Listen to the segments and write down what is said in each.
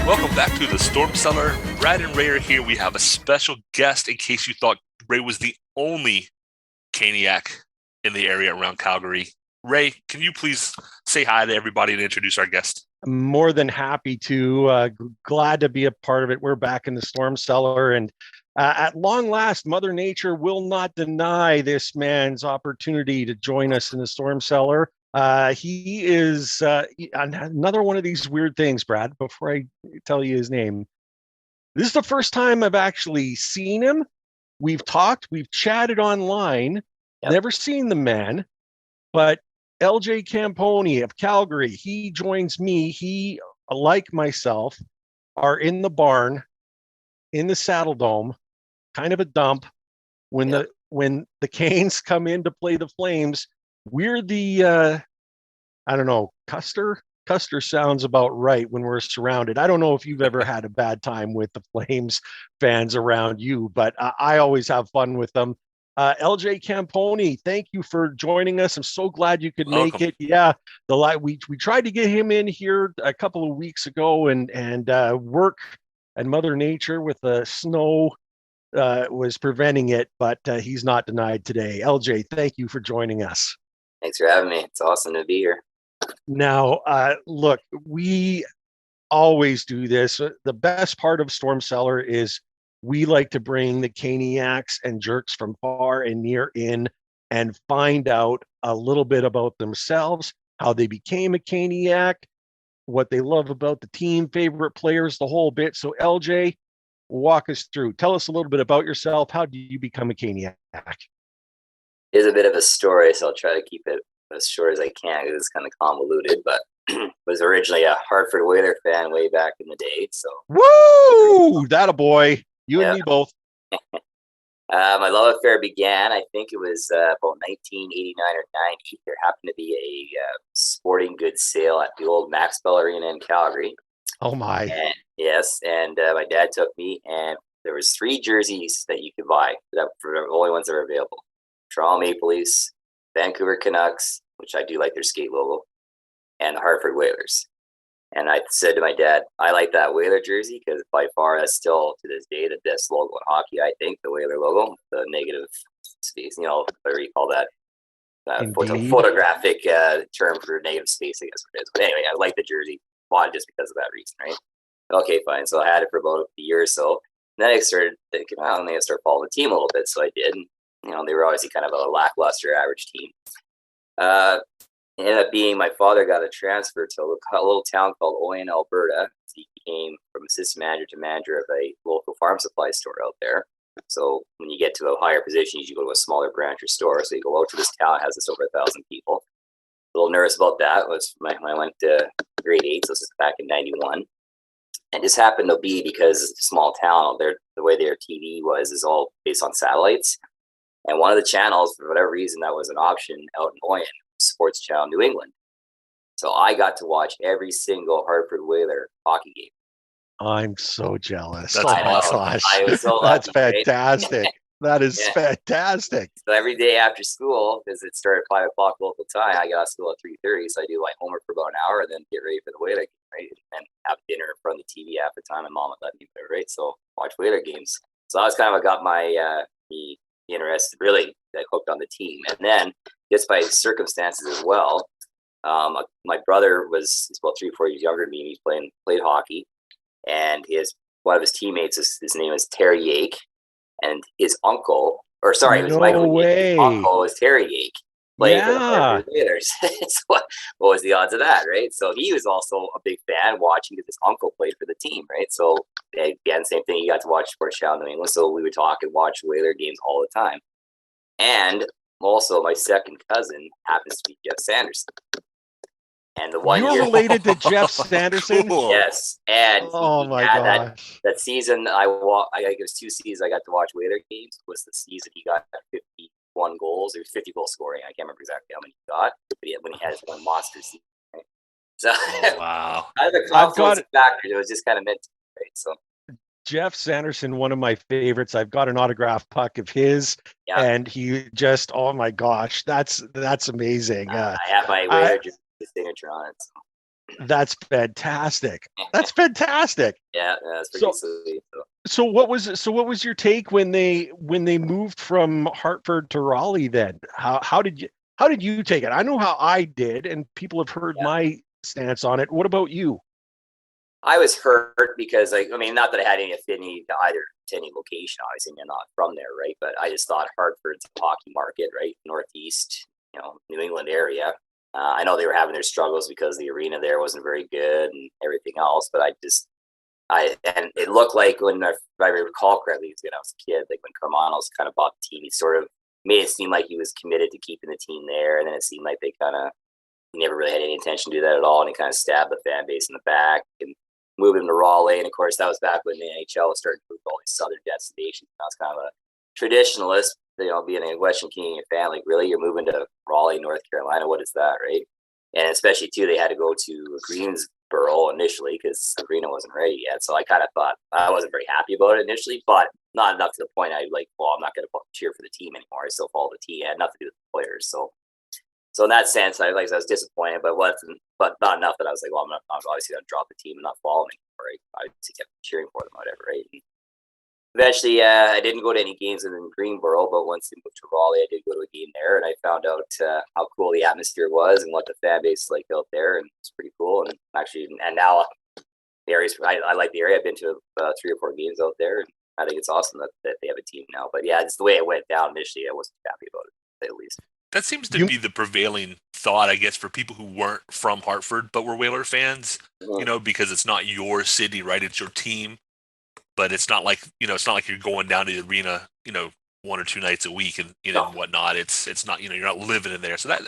Welcome back to the Storm Cellar. Brad and Ray are here. We have a special guest in case you thought Ray was the only Caniac in the area around Calgary. Ray, can you please say hi to everybody and introduce our guest? More than happy to. Glad to be a part of it. We're back in the Storm Cellar, and at long last, Mother Nature will not deny this man's opportunity to join us in the Storm Cellar. He is another one of these weird things, Brad. Before I tell you his name, this is the first time I've actually seen him. We've talked, we've chatted online, never seen the man, but Eljay Camponi of Calgary, he joins me. He, like myself, are in the barn, in the Saddle Dome, kind of a dump. When the Canes come in to play the Flames, we're the I don't know, Custer sounds about right when we're surrounded. I don't know if you've ever had a bad time with the Flames fans around you, but I always have fun with them. Eljay Camponi, thank you for joining us. I'm so glad you could make it. Yeah, we tried to get him in here a couple of weeks ago, and work and Mother Nature with the snow was preventing it, but he's not denied today. Eljay, thank you for joining us. Thanks for having me. It's awesome to be here. Now, look, we always do this. The best part of Storm Cellar is we like to bring the Caniacs and jerks from far and near in and find out a little bit about themselves, how they became a Caniac, what they love about the team, favorite players, the whole bit. So, Eljay, walk us through. Tell us a little bit about yourself. How did you become a Caniac? It is a bit of a story, so I'll try to keep it as short as I can because it's kind of convoluted, but was originally a Hartford Whaler fan way back in the day. So, woo! That a boy. You and me both. My love affair began, I think it was about 1989 or 90. There happened to be a sporting goods sale at the old Maxwell Arena in Calgary. Oh, my. And, yes, and my dad took me, and there was 3 jerseys that you could buy for the only ones that were available. Toronto Maple Leafs, Vancouver Canucks, which I do like their skate logo, and the Hartford Whalers. And I said to my dad, I like that Whaler jersey because by far that's still to this day the best logo in hockey, I think, the Whaler logo, the negative space, whatever you call that. Photographic term for negative space, I guess it is. But anyway, I like the jersey, bought it just because of that reason, right? Okay, fine. So I had it for about a year or so. And then I started thinking, well, I'm going to start following the team a little bit. So I did. And, they were obviously kind of a lackluster average team. Ended up being my father got a transfer to a little town called Eljay, Alberta. He became from assistant manager to manager of a local farm supply store out there. So when you get to a higher position, you go to a smaller branch or store. So you go out to this town, it has this over 1,000 people. A little nervous about that was when I went to grade 8, so this is back in 91. And just happened to be because it's a small town, the way their TV is all based on satellites. And one of the channels, for whatever reason, that was an option out in Eljay, Sports Channel New England. So I got to watch every single Hartford Whaler hockey game. I'm so jealous. That's awesome. Gosh. I was so That's lucky, fantastic. Right? That is fantastic. So every day after school, because it started at 5 o'clock local time, I got to school at 3:30. So I do like homework for about an hour and then get ready for the Whaler game, right? And have dinner in front of the TV half the time. My mom would let me, right? So watch Whaler games. So I was kind of got my me interested, really, that hooked on the team. And then just by circumstances as well, my brother was about 3 or 4 years younger than me. He played hockey, and one of his teammates his name is Terry Yake, and his uncle, or sorry, it was Michael Yake. His uncle was Terry Yake, playing for the Hartford Whalers. So what was the odds of that, right? So he was also a big fan watching because his uncle played for the team, right? So again, same thing. He got to watch Sports Channel New England, so we would talk and watch Whaler games all the time. And also, my second cousin happens to be Geoff Sanderson. And the one You're related to Geoff Sanderson? Cool. Yes. And oh my gosh. That season, I think it was 2 seasons I got to watch Whaler games. Was the season he got 51 goals. It was 50 goal scoring. I can't remember exactly how many he got, but when he had his one monster season. Right? So, wow. Out of the confluence of factors, it was just kind of meant to be, right? So, Geoff Sanderson, one of my favorites. I've got an autographed puck of his, and he just, oh my gosh, that's amazing. I have my Whaler signature on it. So. That's fantastic. That's fantastic. Yeah, that's pretty sweet. So what was your take when they moved from Hartford to Raleigh then? How did you take it? I know how I did, and people have heard my stance on it. What about you? I was hurt because I mean, not that I had any affinity to any location. Obviously, I'm not from there, right? But I just thought Hartford's a hockey market, right? Northeast, New England area. I know they were having their struggles because the arena there wasn't very good and everything else. But and it looked like when if I recall correctly, when I was a kid, like when Carmanos kind of bought the team, he sort of made it seem like he was committed to keeping the team there, and then it seemed like he never really had any intention to do that at all, and he kind of stabbed the fan base in the back and moved him to Raleigh. And of course, that was back when the NHL was starting to move to all these southern destinations. I was kind of a traditionalist, being a Western Canadian fan. Like, really, you're moving to Raleigh, North Carolina? What is that, right? And especially too, they had to go to Greensboro initially because the arena wasn't ready yet. So I kind of thought I wasn't very happy about it initially, but not enough to the point I'm not going to cheer for the team anymore. I still follow the team. It had nothing to do with the players. So in that sense, I was disappointed, but not enough that I was like, well, I'm obviously going to drop the team and not follow them anymore. Right? I obviously kept cheering for them, whatever, right? And eventually, I didn't go to any games in Greensboro, but once they moved to Raleigh, I did go to a game there, and I found out how cool the atmosphere was and what the fan base is like out there, and it's pretty cool. And actually, and now the areas, I like the area. I've been to 3 or 4 games out there, and I think it's awesome that they have a team now. But yeah, it's the way it went down initially. I wasn't happy about it, at least. That seems to be the prevailing thought, I guess, for people who weren't from Hartford but were Whaler fans. Because it's not your city, right? It's your team. But it's not like it's not like you're going down to the arena, 1 or 2 nights a week and and whatnot. It's not you're not living in there. So that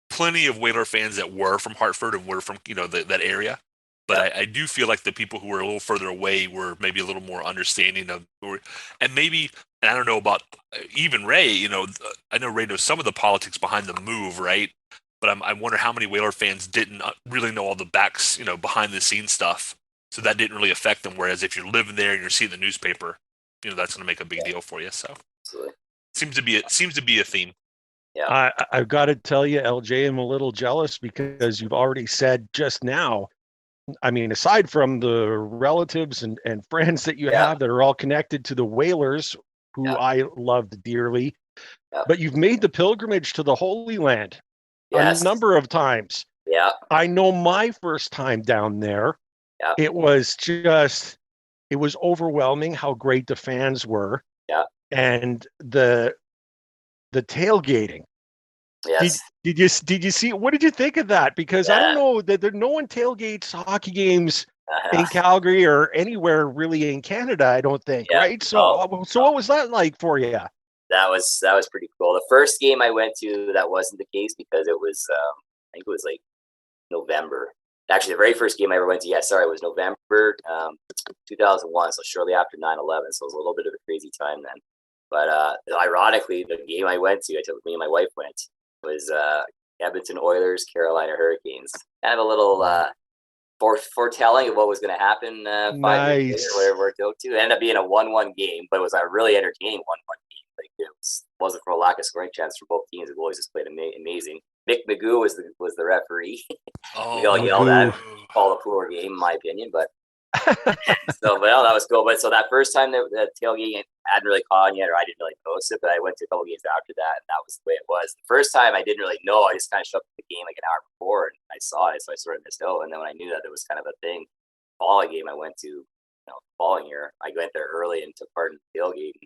plenty of Whaler fans that were from Hartford and were from that area. But I do feel like the people who were a little further away were maybe a little more understanding of, and I don't know about even Ray. I know Ray knows some of the politics behind the move, right? But I wonder how many Whaler fans didn't really know all the behind the scenes stuff. So that didn't really affect them. Whereas if you're living there and you're seeing the newspaper, that's going to make a big deal for you. So seems to be a theme. Yeah, I've got to tell you, Eljay, I'm a little jealous because you've already said just now. I mean, aside from the relatives and friends that you have that are all connected to the Whalers, who I loved dearly, but you've made the pilgrimage to the Holy Land a number of times. Yeah, I know my first time down there. Yeah. It was overwhelming how great the fans were. Yeah. And the tailgating. Yes. Did you see, what did you think of that? Because I don't know that no one tailgates hockey games in Calgary or anywhere really in Canada, I don't think. Right. So what was that like for you? That was pretty cool. The first game I went to, that wasn't the case because it was, I think it was like November. Actually, the very first game I ever went to, it was November 2001, so shortly after 9/11, so it was a little bit of a crazy time then. But ironically, the game I went to, me and my wife went, was Edmonton Oilers, Carolina Hurricanes. Kind of a little foretelling of what was going to happen 5 years later, where it worked out to. It ended up being a 1-1 game, but it was a really entertaining 1-1 game. Like, it wasn't for a lack of scoring chance for both teams. The boys just played amazing. Mick Magoo was the referee. We all yelled at him. Called a poor game, in my opinion, but that was cool. But so that first time the tailgate hadn't really caught on yet, or I didn't really notice it, but I went to a couple games after that, and that was the way it was. The first time I didn't really know. I just kind of showed up to the game like an hour before, and I saw it, so I sort of missed out. And then when I knew that it was kind of a thing, the following game I went to, the following year, I went there early and took part in the tailgate.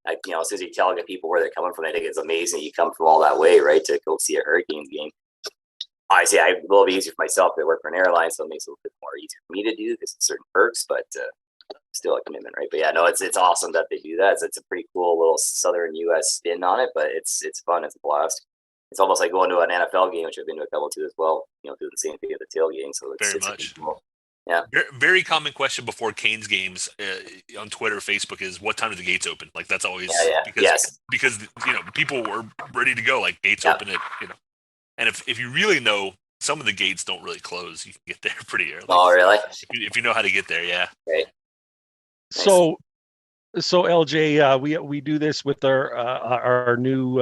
As soon as you tell people where they're coming from, I think it's amazing. You come from all that way, right, to go see a Hurricanes game. Obviously, a little bit easier for myself to work for an airline, so it makes it a little bit more easier for me to do because certain perks, but still a commitment, right? But yeah, no, it's awesome that they do that. It's a pretty cool little Southern U.S. spin on it, but it's fun. It's a blast. It's almost like going to an NFL game, which I've been to a couple too as well. Doing the same thing at the tailgating. So it's very much. Cool. Yeah. Very common question before Canes games on Twitter, Facebook is what time do the gates open? Like that's always because people were ready to go. Like gates open at and if you really know, some of the gates don't really close. You can get there pretty early. Oh, really? If you know how to get there, yeah. Right. Nice. So Eljay, we do this with our new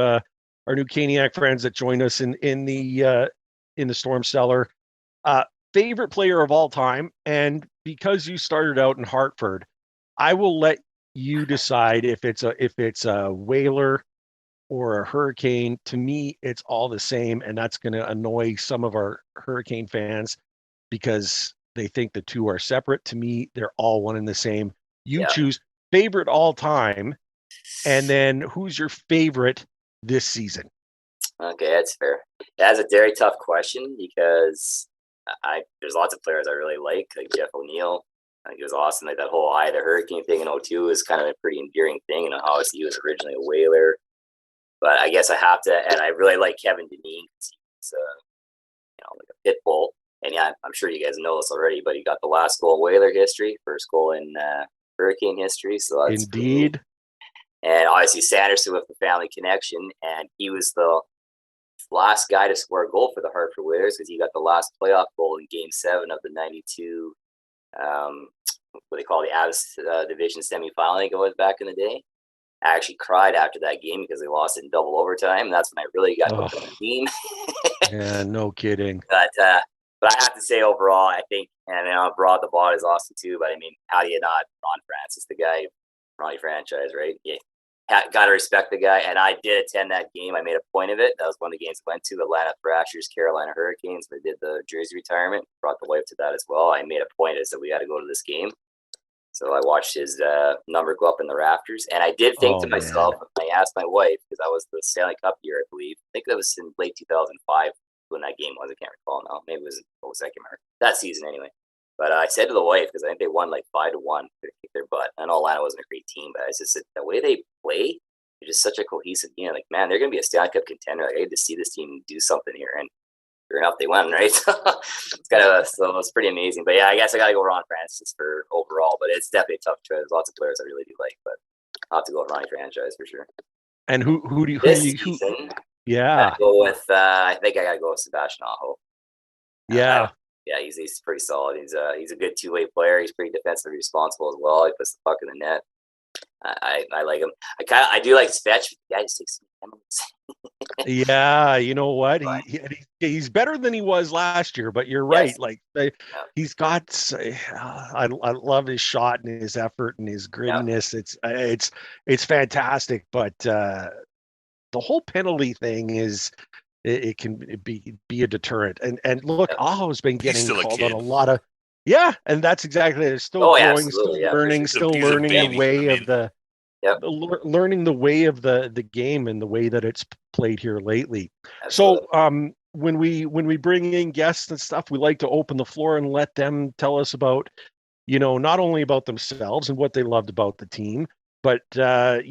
Caniac friends that join us in the Storm Cellar. favorite player of all time, and because you started out in Hartford, I will let you decide if it's a Whaler or a Hurricane. To me, it's all the same, and that's going to annoy some of our Hurricane fans because they think the two are separate. To me, they're all one and the same. You choose favorite all time, and then who's your favorite this season? Okay, that's fair. That's a very tough question because there's lots of players I really like Jeff O'Neill. I think it was awesome. Like that whole the Hurricane thing in 02 is kind of a pretty endearing thing. And obviously he was originally a Whaler. But I guess I have to, and I really like Kevin Dineen because he's like a pit bull. And yeah, I'm sure you guys know this already, but he got the last goal in Whaler history, first goal in Hurricane history. So that's indeed. Cool. And obviously Sanderson with the family connection, and he was the last guy to score a goal for the Hartford Whalers because he got the last playoff goal in Game 7 of the '92. What they call the Avs division semifinal, I think it was back in the day. I actually cried after that game because they lost in double overtime. That's when I really got hooked on the team. Yeah, no kidding. But I have to say overall, I think, and Broad the Bot is awesome too. But I mean, how do you not Ron Francis, the guy, Ronnie Franchise, right? Yeah, got to respect the guy. And I did attend that game. I made a point of it. That was one of the games I went to. Atlanta Thrashers, Carolina Hurricanes. They did the jersey retirement. Brought the wife to that as well. I made a point of it, so we got to go to this game. So I watched his number go up in the rafters. And I did think to myself, I asked my wife, because that was the Stanley Cup year, I believe. I think that was in late 2005 when that game was. I can't recall now. Maybe it was that season anyway. But I said to the wife, because I think they won like 5-1, to kick their butt. I know Atlanta wasn't a great team, but I just said the way they play, they're just such a cohesive team. Like, man, they're going to be a Stanley Cup contender. Like, I had to see this team do something here. And sure enough, they won, right? It's kind of so it's pretty amazing. But yeah, I guess I got to go Ron Francis for overall. But it's definitely a tough choice. There's lots of players I really do like, but I'll have to go with Ronnie Franchise for sure. And who do you? Yeah, I go with. I think I got to go with Sebastian Aho. Yeah. Yeah, he's pretty solid. He's a good two-way player. He's pretty defensively responsible as well. He puts the puck in the net. I like him. I do like Svech. The guy just takes 10 minutes. Yeah, you know what? He's better than he was last year, but you're right. Like he's got. I love his shot and his effort and his grittiness. Yeah. It's fantastic. But the whole penalty thing is. It can be a deterrent. And look, Aho's been getting called on a lot of. Yeah, and that's exactly it. Still growing, still learning, the way of the. Yep. Learning the way of the game and the way that it's played here lately. Absolutely. So when we bring in guests and stuff, we like to open the floor and let them tell us about, not only about themselves and what they loved about the team, but Brad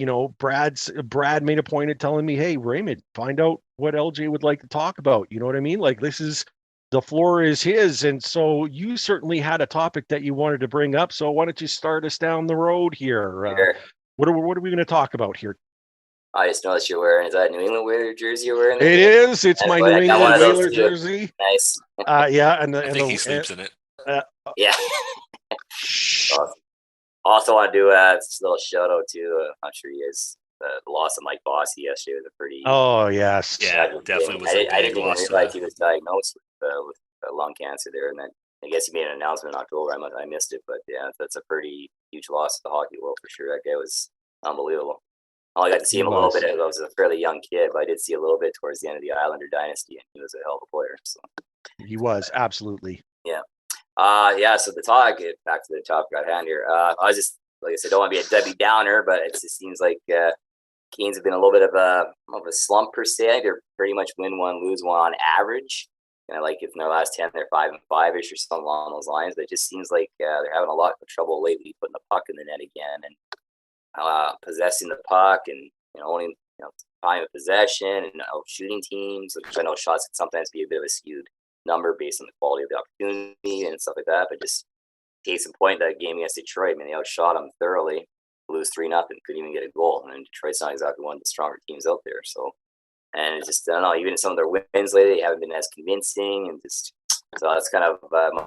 made a point of telling me, hey, Raymond, find out what Eljay would like to talk about. You know what I mean? Like the floor is his. And so you certainly had a topic that you wanted to bring up. So why don't you start us down the road here? Sure. What are we going to talk about here? I just noticed you're wearing. Is that a New England Whaler jersey you're wearing? It is. It's my New England Whaler jersey. Nice. Yeah, and I think he sleeps in it. Yeah. Awesome. Also, want to do a little shout out to. I'm sure you guys. The loss of Mike Bossy yesterday was a pretty. Oh yes. Yeah, definitely was a big loss. I didn't even realize he was diagnosed with lung cancer there, and then I guess he made an announcement in October. I missed it, but yeah, that's a pretty huge loss to the hockey world for sure. That guy was unbelievable. I only got to see him a little bit. I was a fairly young kid, but I did see a little bit towards the end of the Islander dynasty, and he was a hell of a player. So he was absolutely. Yeah. So the talk. Back to the topic at hand here. I was just like I said, don't want to be a Debbie Downer, but it just seems like Canes have been a little bit of a slump per se. They're pretty much win one, lose one on average. And like if in their last 10, they're 5-5-ish or something along those lines. But it just seems like they're having a lot of trouble lately putting the puck in the net again and possessing the puck and owning time of possession and shooting teams. Which I know shots can sometimes be a bit of a skewed number based on the quality of the opportunity and stuff like that. But just case in point, that game against Detroit, they outshot them thoroughly. Lose 3-0, couldn't even get a goal. And Detroit's not exactly one of the stronger teams out there. So, and it's just, I don't know, even in some of their wins lately, they haven't been as convincing. And just, so that's kind of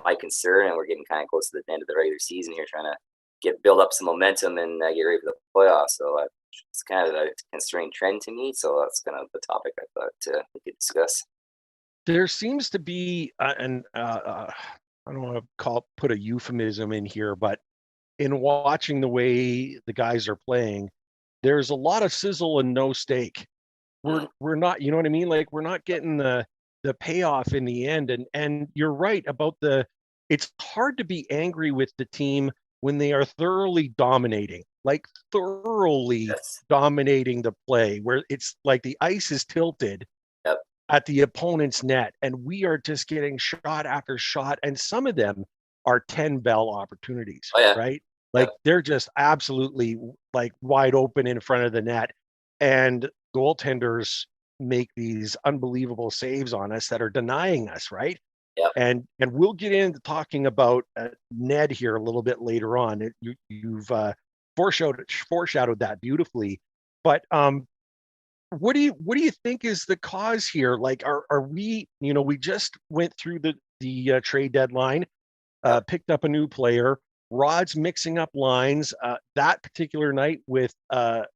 my concern. And we're getting kind of close to the end of the regular season here, trying to build up some momentum and get ready for the playoffs. So it's kind of a concerning trend to me. So that's kind of the topic I thought we could discuss. There seems to be, I don't want to put a euphemism in here, but in watching the way the guys are playing, there's a lot of sizzle and no steak. We're not, you know what I mean? Like we're not getting the payoff in the end. And you're right about it's hard to be angry with the team when they are thoroughly dominating, like thoroughly dominating the play, where it's like the ice is tilted at the opponent's net, and we are just getting shot after shot, and some of them are 10 bell opportunities, right? Like they're just absolutely like wide open in front of the net, and goaltenders make these unbelievable saves on us that are denying us, right? And we'll get into talking about Ned here a little bit later on. You've foreshadowed that beautifully, but what do you think is the cause here? Like, are we, we just went through the trade deadline, picked up a new player. Rod's mixing up lines that particular night with the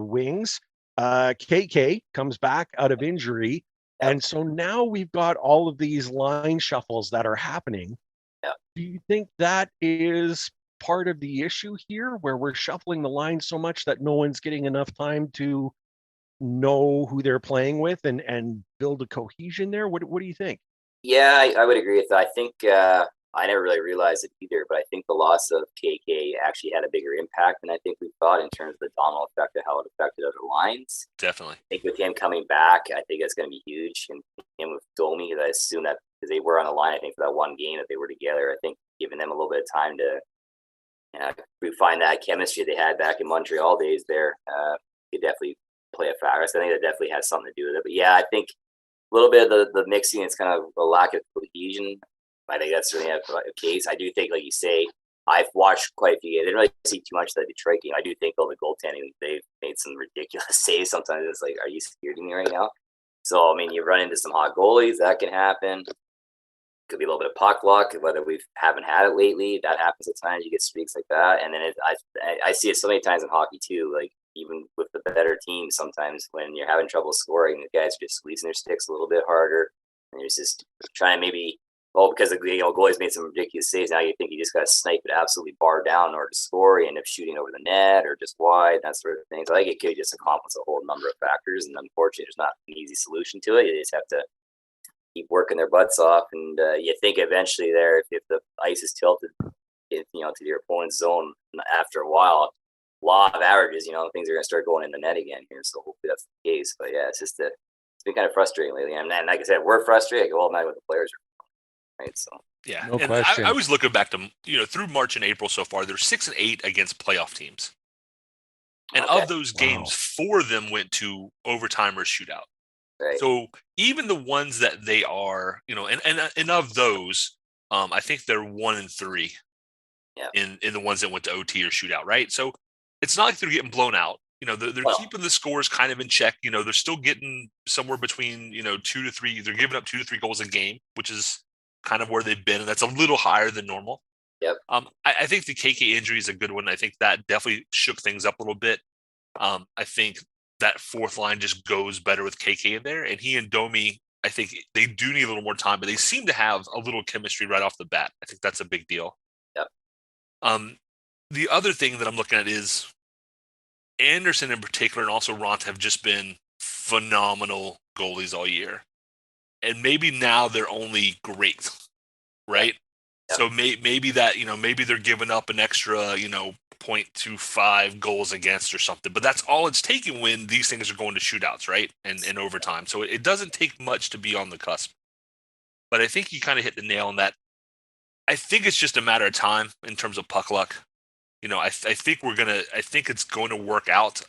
Wings. KK comes back out of injury. And so now we've got all of these line shuffles that are happening. Do you think that is part of the issue here, where we're shuffling the line so much that no one's getting enough time to know who they're playing with and build a cohesion there? What do you think? Yeah, I would agree with that. I think I never really realized it either, but I think the loss of KK actually had a bigger impact than I think we thought in terms of the domino effect of how it affected other lines. Definitely. I think with him coming back, I think it's going to be huge. And him with Domi, I assume that because they were on the line, I think for that one game that they were together, I think giving them a little bit of time to refine that chemistry they had back in Montreal days there, could definitely play a factor. So I think that definitely has something to do with it. But yeah, I think a little bit of the mixing, it's kind of a lack of cohesion. I think that's certainly a case. I do think, like you say, I've watched quite a few games. I didn't really see too much of the Detroit game. I do think, though, the goaltending, they've made some ridiculous saves. Sometimes it's like, are you scared of me right now? So, I mean, you run into some hot goalies. That can happen. Could be a little bit of puck luck, whether we haven't had it lately. That happens at times. You get streaks like that. And then I see it so many times in hockey, too. Like, even with the better teams, sometimes when you're having trouble scoring, the guys are just squeezing their sticks a little bit harder. And you're just trying to maybe... Well, because the goalie's made some ridiculous saves, now you think you just got to snipe it absolutely bar down in order to score. You end up shooting over the net or just wide, that sort of thing. So I think it could just accomplish a whole number of factors, and unfortunately, there's not an easy solution to it. You just have to keep working their butts off, and you think eventually there, if the ice is tilted, to your opponent's zone after a while, law of averages, things are going to start going in the net again here. So hopefully that's the case. But yeah, it's been kind of frustrating lately. And like I said, we're frustrated. Well, not with the players are. Right, so yeah, no and question. I was looking back to through March and April so far. They're 6-8 against playoff teams, and of those games, 4 of them went to overtime or shootout. Right. So even the ones that they are, and of those, I think they're 1-3. Yeah. In the ones that went to OT or shootout, right? So it's not like they're getting blown out. They're keeping the scores kind of in check. They're still getting somewhere between 2 to 3. They're giving up 2 to 3 goals a game, which is kind of where they've been, and that's a little higher than normal. Yep. I think the KK injury is a good one. I think that definitely shook things up a little bit. I think that fourth line just goes better with KK in there, and he and Domi, I think they do need a little more time, but they seem to have a little chemistry right off the bat. I think that's a big deal. Yep. The other thing that I'm looking at is Anderson in particular, and also Ront, have just been phenomenal goalies all year. And maybe now they're only great, right? Yep. So maybe that, maybe they're giving up an extra, 0.25 goals against or something. But that's all it's taking when these things are going to shootouts, right? And overtime. So it doesn't take much to be on the cusp. But I think you kind of hit the nail on that. I think it's just a matter of time in terms of puck luck. I think it's going to work out.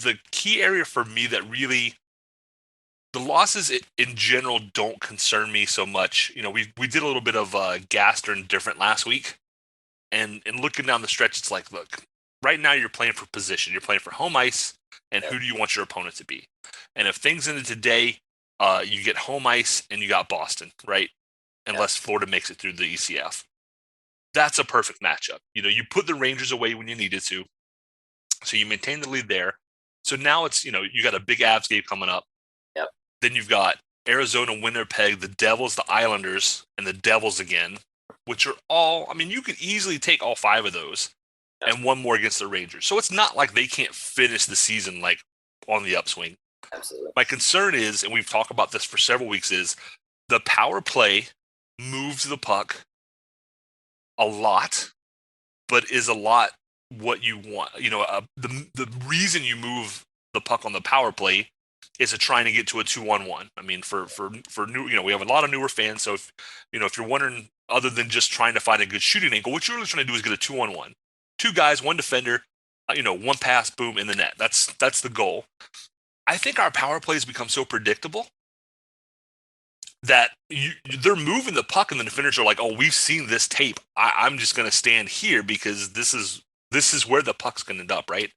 The key area for me that really... The losses in general don't concern me so much. We did a little bit of Gaster and different last week. And looking down the stretch, it's like, look, right now you're playing for position. You're playing for home ice, and who do you want your opponent to be? And if things ended today, you get home ice and you got Boston, right? Unless Florida makes it through the ECF. That's a perfect matchup. You put the Rangers away when you needed to. So you maintain the lead there. So now it's, you got a big Avs game coming up. Then you've got Arizona, Winnipeg, the Devils, the Islanders, and the Devils again. which are all, I mean, you could easily take all 5 of those and one more against the Rangers. So it's not like they can't finish the season like on the upswing. Absolutely. My concern is, and we've talked about this for several weeks, is the power play moves the puck a lot, but is a lot what you want. The reason you move the puck on the power play is to trying to get to a 2-on-1. I mean, for new, we have a lot of newer fans. So if you're wondering, other than just trying to find a good shooting angle, what you're really trying to do is get a 2-on-1. 2 guys, 1 defender, 1 pass, boom, in the net. That's the goal. I think our power plays become so predictable that they're moving the puck and the defenders are like, oh, we've seen this tape. I'm just going to stand here because this is where the puck's going to end up, right?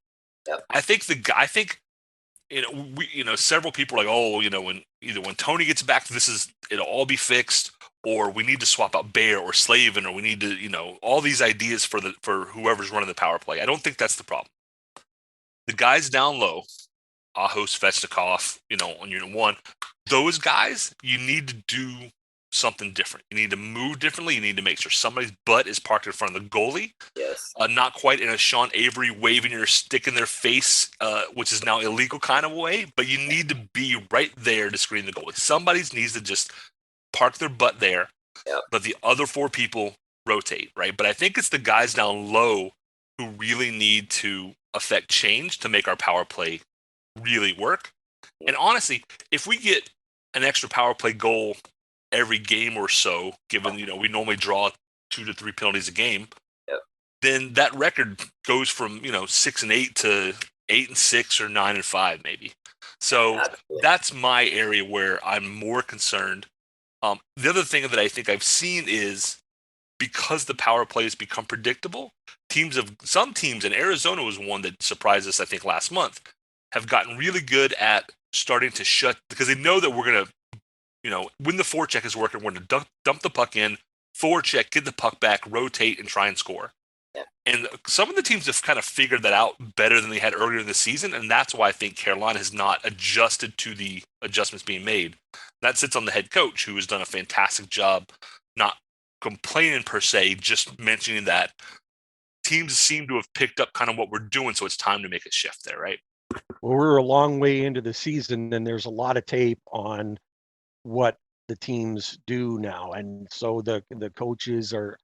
Yep. I think several people are like, oh, when Tony gets back, it'll all be fixed, or we need to swap out Bear or Slavin, or we need to, all these ideas for whoever's running the power play. I don't think that's the problem. The guys down low, Aho, Svechnikob, on unit 1, those guys, you need to do something different. You need to move differently. You need to make sure somebody's butt is parked in front of the goalie. Yes. Not quite in a Sean Avery waving your stick in their face, which is now illegal kind of way, but you need to be right there to screen the goalie. Somebody needs to just park their butt there, yep. But the other 4 people rotate, right? But I think it's the guys down low who really need to affect change to make our power play really work. And honestly, if we get an extra power play goal every game or so, given we normally draw 2 to 3 penalties a game, yep. Then that record goes from 6-8 to 8-6 or 9-5 maybe. So that's my area where I'm more concerned. The other thing that I think I've seen is, because the power play has become predictable, some teams, and Arizona was one that surprised us, I think, last month, have gotten really good at starting to shut, because they know that we're going to, when the forecheck is working, we're going to dump the puck in, forecheck, get the puck back, rotate, and try and score. Yeah. And some of the teams have kind of figured that out better than they had earlier in the season, and that's why I think Carolina has not adjusted to the adjustments being made. That sits on the head coach, who has done a fantastic job, not complaining per se, just mentioning that teams seem to have picked up kind of what we're doing, so it's time to make a shift there, right? Well, we're a long way into the season, and there's a lot of tape on what the teams do now, and so the coaches are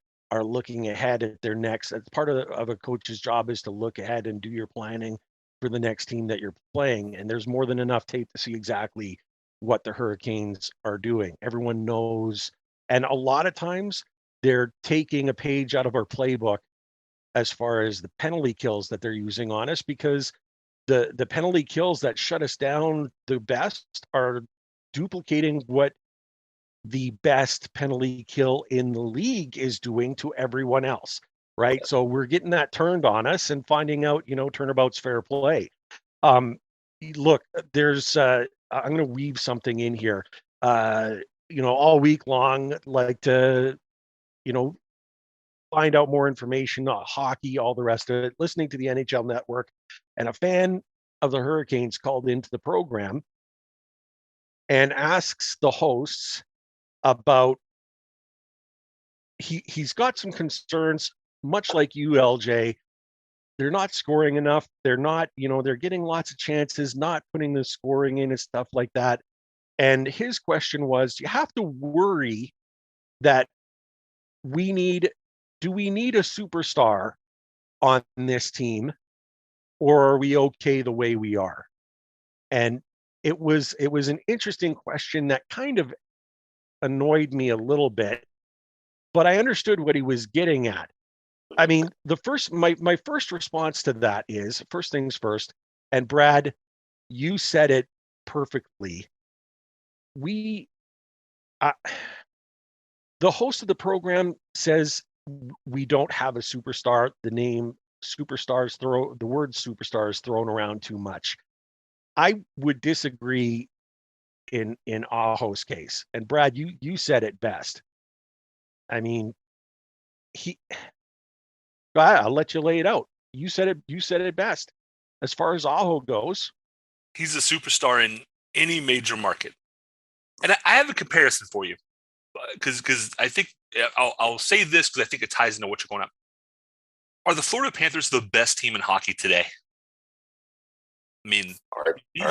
looking ahead at their next. It's part of a coach's job is to look ahead and do your planning for the next team that you're playing. And there's more than enough tape to see exactly what the Hurricanes are doing. Everyone knows, and a lot of times they're taking a page out of our playbook as far as the penalty kills that they're using on us, because the penalty kills that shut us down the best are duplicating what the best penalty kill in the league is doing to everyone else, right? Yep. So we're getting that turned on us and finding out, turnabout's fair play. Look, there's I'm going to weave something in here. All week long, like to, find out more information on hockey, all the rest of it, listening to the NHL Network, and a fan of the Hurricanes called into the program and asks the hosts about, he's got some concerns, much like you, Eljay. They're not scoring enough. They're not, they're getting lots of chances, not putting the scoring in and stuff like that. And his question was, you have to worry that do we need a superstar on this team, or are we okay the way we are? And it was an interesting question that kind of annoyed me a little bit, but I understood what he was getting at. I mean, my first response to that is, first things first, and Brad, you said it perfectly. The host of the program says we don't have a superstar. The word superstar is thrown around too much. I would disagree in Aho's case. And Brad, you said it best. I mean, I'll let you lay it out. You said it best. As far as Aho goes, he's a superstar in any major market. And I have a comparison for you. because I think I'll say this because I think it ties into what you're going up. Are the Florida Panthers the best team in hockey today? I mean, you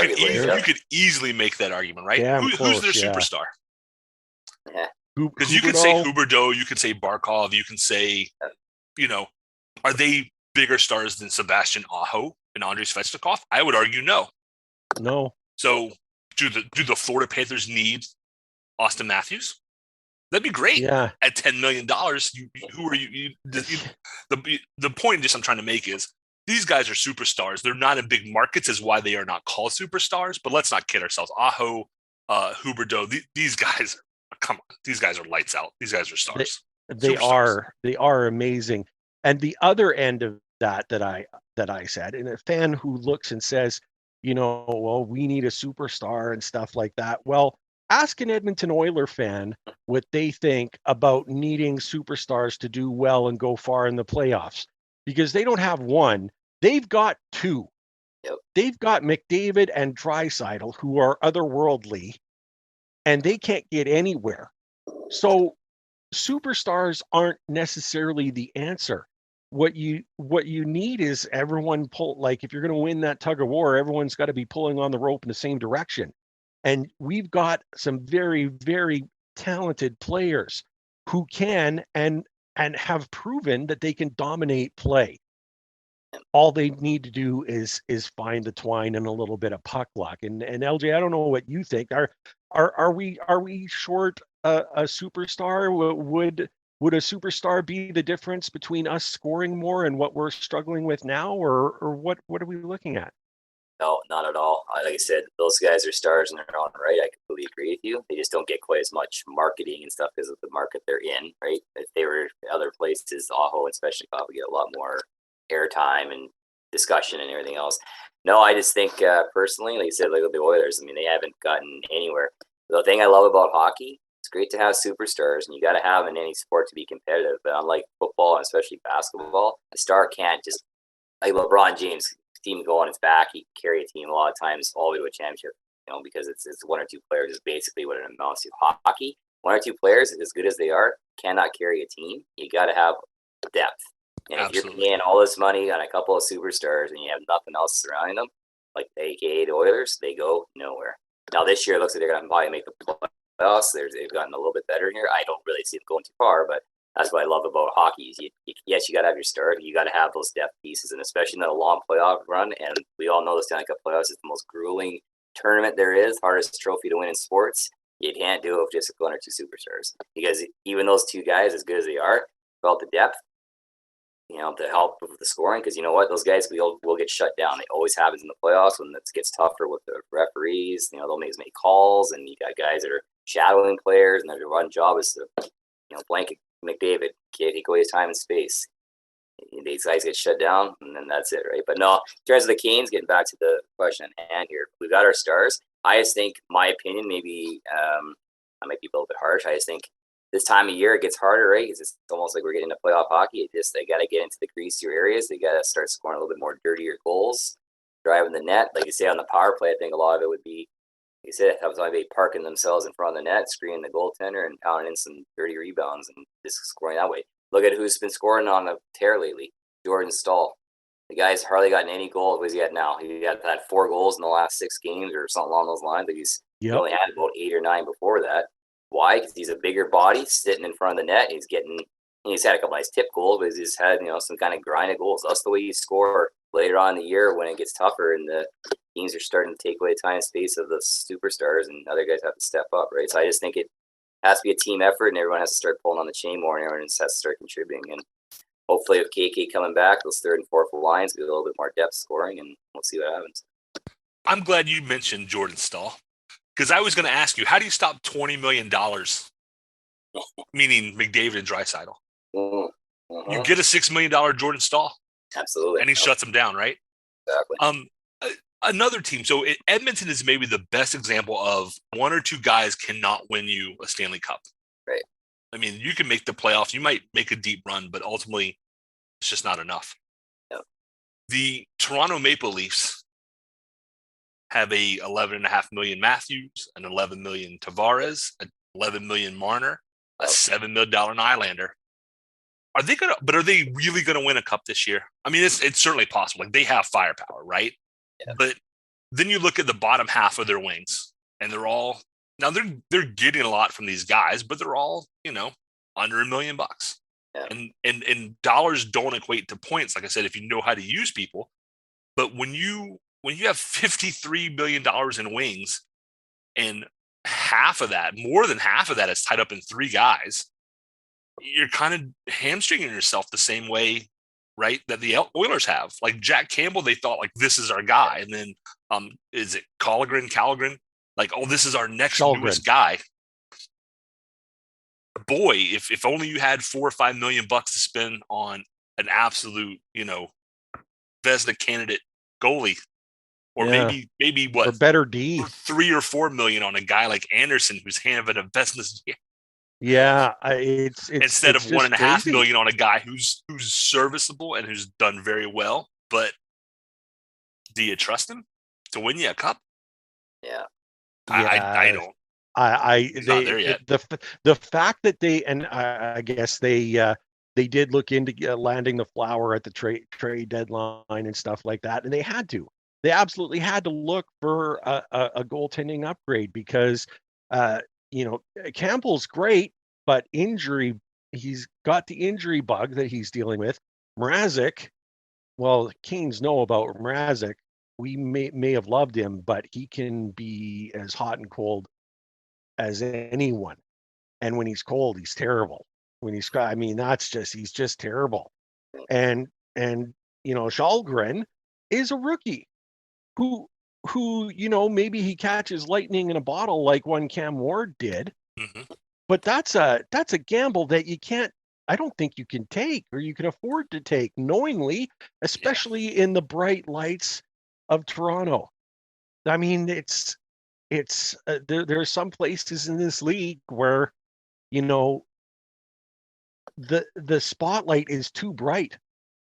could easily make that argument, right? Who's their superstar? Yeah. Because you can say Huberdeau, you can say Barkov, you can say, are they bigger stars than Sebastian Aho and Andrei Svechnikob? I would argue no. No. So do the Florida Panthers need Austin Matthews? That'd be great. Yeah. At $10 million, who are you? The point I'm trying to make is these guys are superstars. They're not in big markets, is why they are not called superstars. But let's not kid ourselves. Aho, Huberdeau, these guys, come on, these guys are lights out. These guys are stars. They are amazing. And the other end of that I said, and a fan who looks and says, well, we need a superstar and stuff like that. Well, ask an Edmonton Oiler fan what they think about needing superstars to do well and go far in the playoffs, because they don't have one. They've got two. Yep. They've got McDavid and Draisaitl, who are otherworldly, and they can't get anywhere. So superstars aren't necessarily the answer. What you need is everyone if you're going to win that tug of war, everyone's got to be pulling on the rope in the same direction. And we've got some very, very talented players who can and have proven that they can dominate play. All they need to do is find the twine and a little bit of puck luck. And Eljay, I don't know what you think. Are we short a superstar? Would a superstar be the difference between us scoring more and what we're struggling with now, or what are we looking at? No, not at all. Like I said, those guys are stars in their own right. I completely agree with you. They just don't get quite as much marketing and stuff because of the market they're in, right? If they were other places, Aho and Svechnikov would get a lot more airtime and discussion and everything else. No, I just think personally, like you said, like with the Oilers, I mean, they haven't gotten anywhere. The thing I love about hockey, it's great to have superstars, and you got to have in any sport to be competitive. But unlike football, and especially basketball, a star can't just, like LeBron James, team go on his back, he can carry a team a lot of times all the way to a championship, because it's one or two players is basically what it amounts to. Hockey, one or two players, as good as they are, cannot carry a team. You got to have depth. And Absolutely. If you're paying all this money on a couple of superstars and you have nothing else surrounding them, like AKA the Oilers, they go nowhere. Now this year it looks like they're going to probably make the playoffs. They've gotten a little bit better here. I don't really see them going too far, but that's what I love about hockey. Is yes, you got to have your stars, but you got to have those depth pieces, and especially in a long playoff run. And we all know the Stanley Cup playoffs is the most grueling tournament there is, hardest trophy to win in sports. You can't do it with just one or two superstars, because even those two guys, as good as they are, without the depth, to help with the scoring, because you know what, those guys will get shut down. It always happens in the playoffs when it gets tougher with the referees. They'll make calls, and you got guys that are shadowing players, and their one job is to blanket McDavid, take away his time and space. These guys get shut down, and then that's it, right? But no, in terms of the Canes, getting back to the question at hand here, we've got our stars. I just think, my opinion, maybe I might be a little bit harsh. I just think this time of year it gets harder, right? Because it's almost like we're getting into playoff hockey. They got to get into the greasier areas. They got to start scoring a little bit more dirtier goals, driving the net. Like you say on the power play, I think a lot of it would be, like you said, that was maybe parking themselves in front of the net, screening the goaltender, and pounding in some dirty rebounds and just scoring that way. Look at who's been scoring on the tear lately. Jordan Staal. The guy's hardly gotten any goals. What has he had now? He had 4 goals in the last 6 games or something along those lines. But he only had about 8 or 9 before that. Why? Because he's a bigger body sitting in front of the net. He's had a couple nice tip goals, but he's had some kind of grind of goals. That's the way you score later on in the year when it gets tougher and the teams are starting to take away time and space of the superstars, and other guys have to step up, right? So I just think it has to be a team effort, and everyone has to start pulling on the chain more, and everyone has to start contributing. And hopefully with KK coming back, those third and fourth lines be a little bit more depth scoring, and we'll see what happens. I'm glad you mentioned Jordan Staal, because I was going to ask you, how do you stop $20 million, meaning McDavid and Draisaitl? Mm-hmm. You get a $6 million Jordan Staal. Absolutely. And he shuts them down, right? Exactly. Another team. So Edmonton is maybe the best example of one or two guys cannot win you a Stanley Cup. Right. I mean, you can make the playoffs. You might make a deep run, but ultimately it's just not enough. Yep. The Toronto Maple Leafs have a $11.5 million Matthews, an $11 million Tavares, an $11 million Marner, a $7 million Nylander. Are they really gonna win a cup this year? I mean, it's certainly possible. Like, they have firepower, right? Yeah. But then you look at the bottom half of their wings, and they're all now they're getting a lot from these guys, but they're all, under $1 million. Yeah. And dollars don't equate to points, like I said, if you know how to use people. But when you have $53 billion in wings, and more than half of that is tied up in three guys, you're kind of hamstringing yourself the same way, right, that the Oilers have. Like Jack Campbell, they thought, like, this is our guy. And then is it Calgren? Like, oh, this is our next newest guy. Boy, if only you had $4 or $5 million to spend on an absolute, Vezina candidate goalie, or maybe what, or better D, $3 or $4 million on a guy like Anderson, who's having a Vezina. Yeah, it's instead it's of $1.5 crazy. million on a guy who's serviceable and who's done very well. But do you trust him to win you a cup? Yeah, I don't. He's not there yet. The fact that they, and I guess they did look into landing the Flower at the trade deadline and stuff like that, and they absolutely had to look for a goaltending upgrade, because Campbell's great, but he's got the injury bug that he's dealing with. Mrazek, well, Canes know about Mrazek. We may have loved him, but he can be as hot and cold as anyone. And when he's cold, he's terrible. When he's he's just terrible. And Shalgren is a rookie who maybe he catches lightning in a bottle like one Cam Ward did. Mm-hmm. But that's a gamble that I don't think you can take, or you can afford to take knowingly, especially in the bright lights of Toronto. I mean, there are some places in this league where, the spotlight is too bright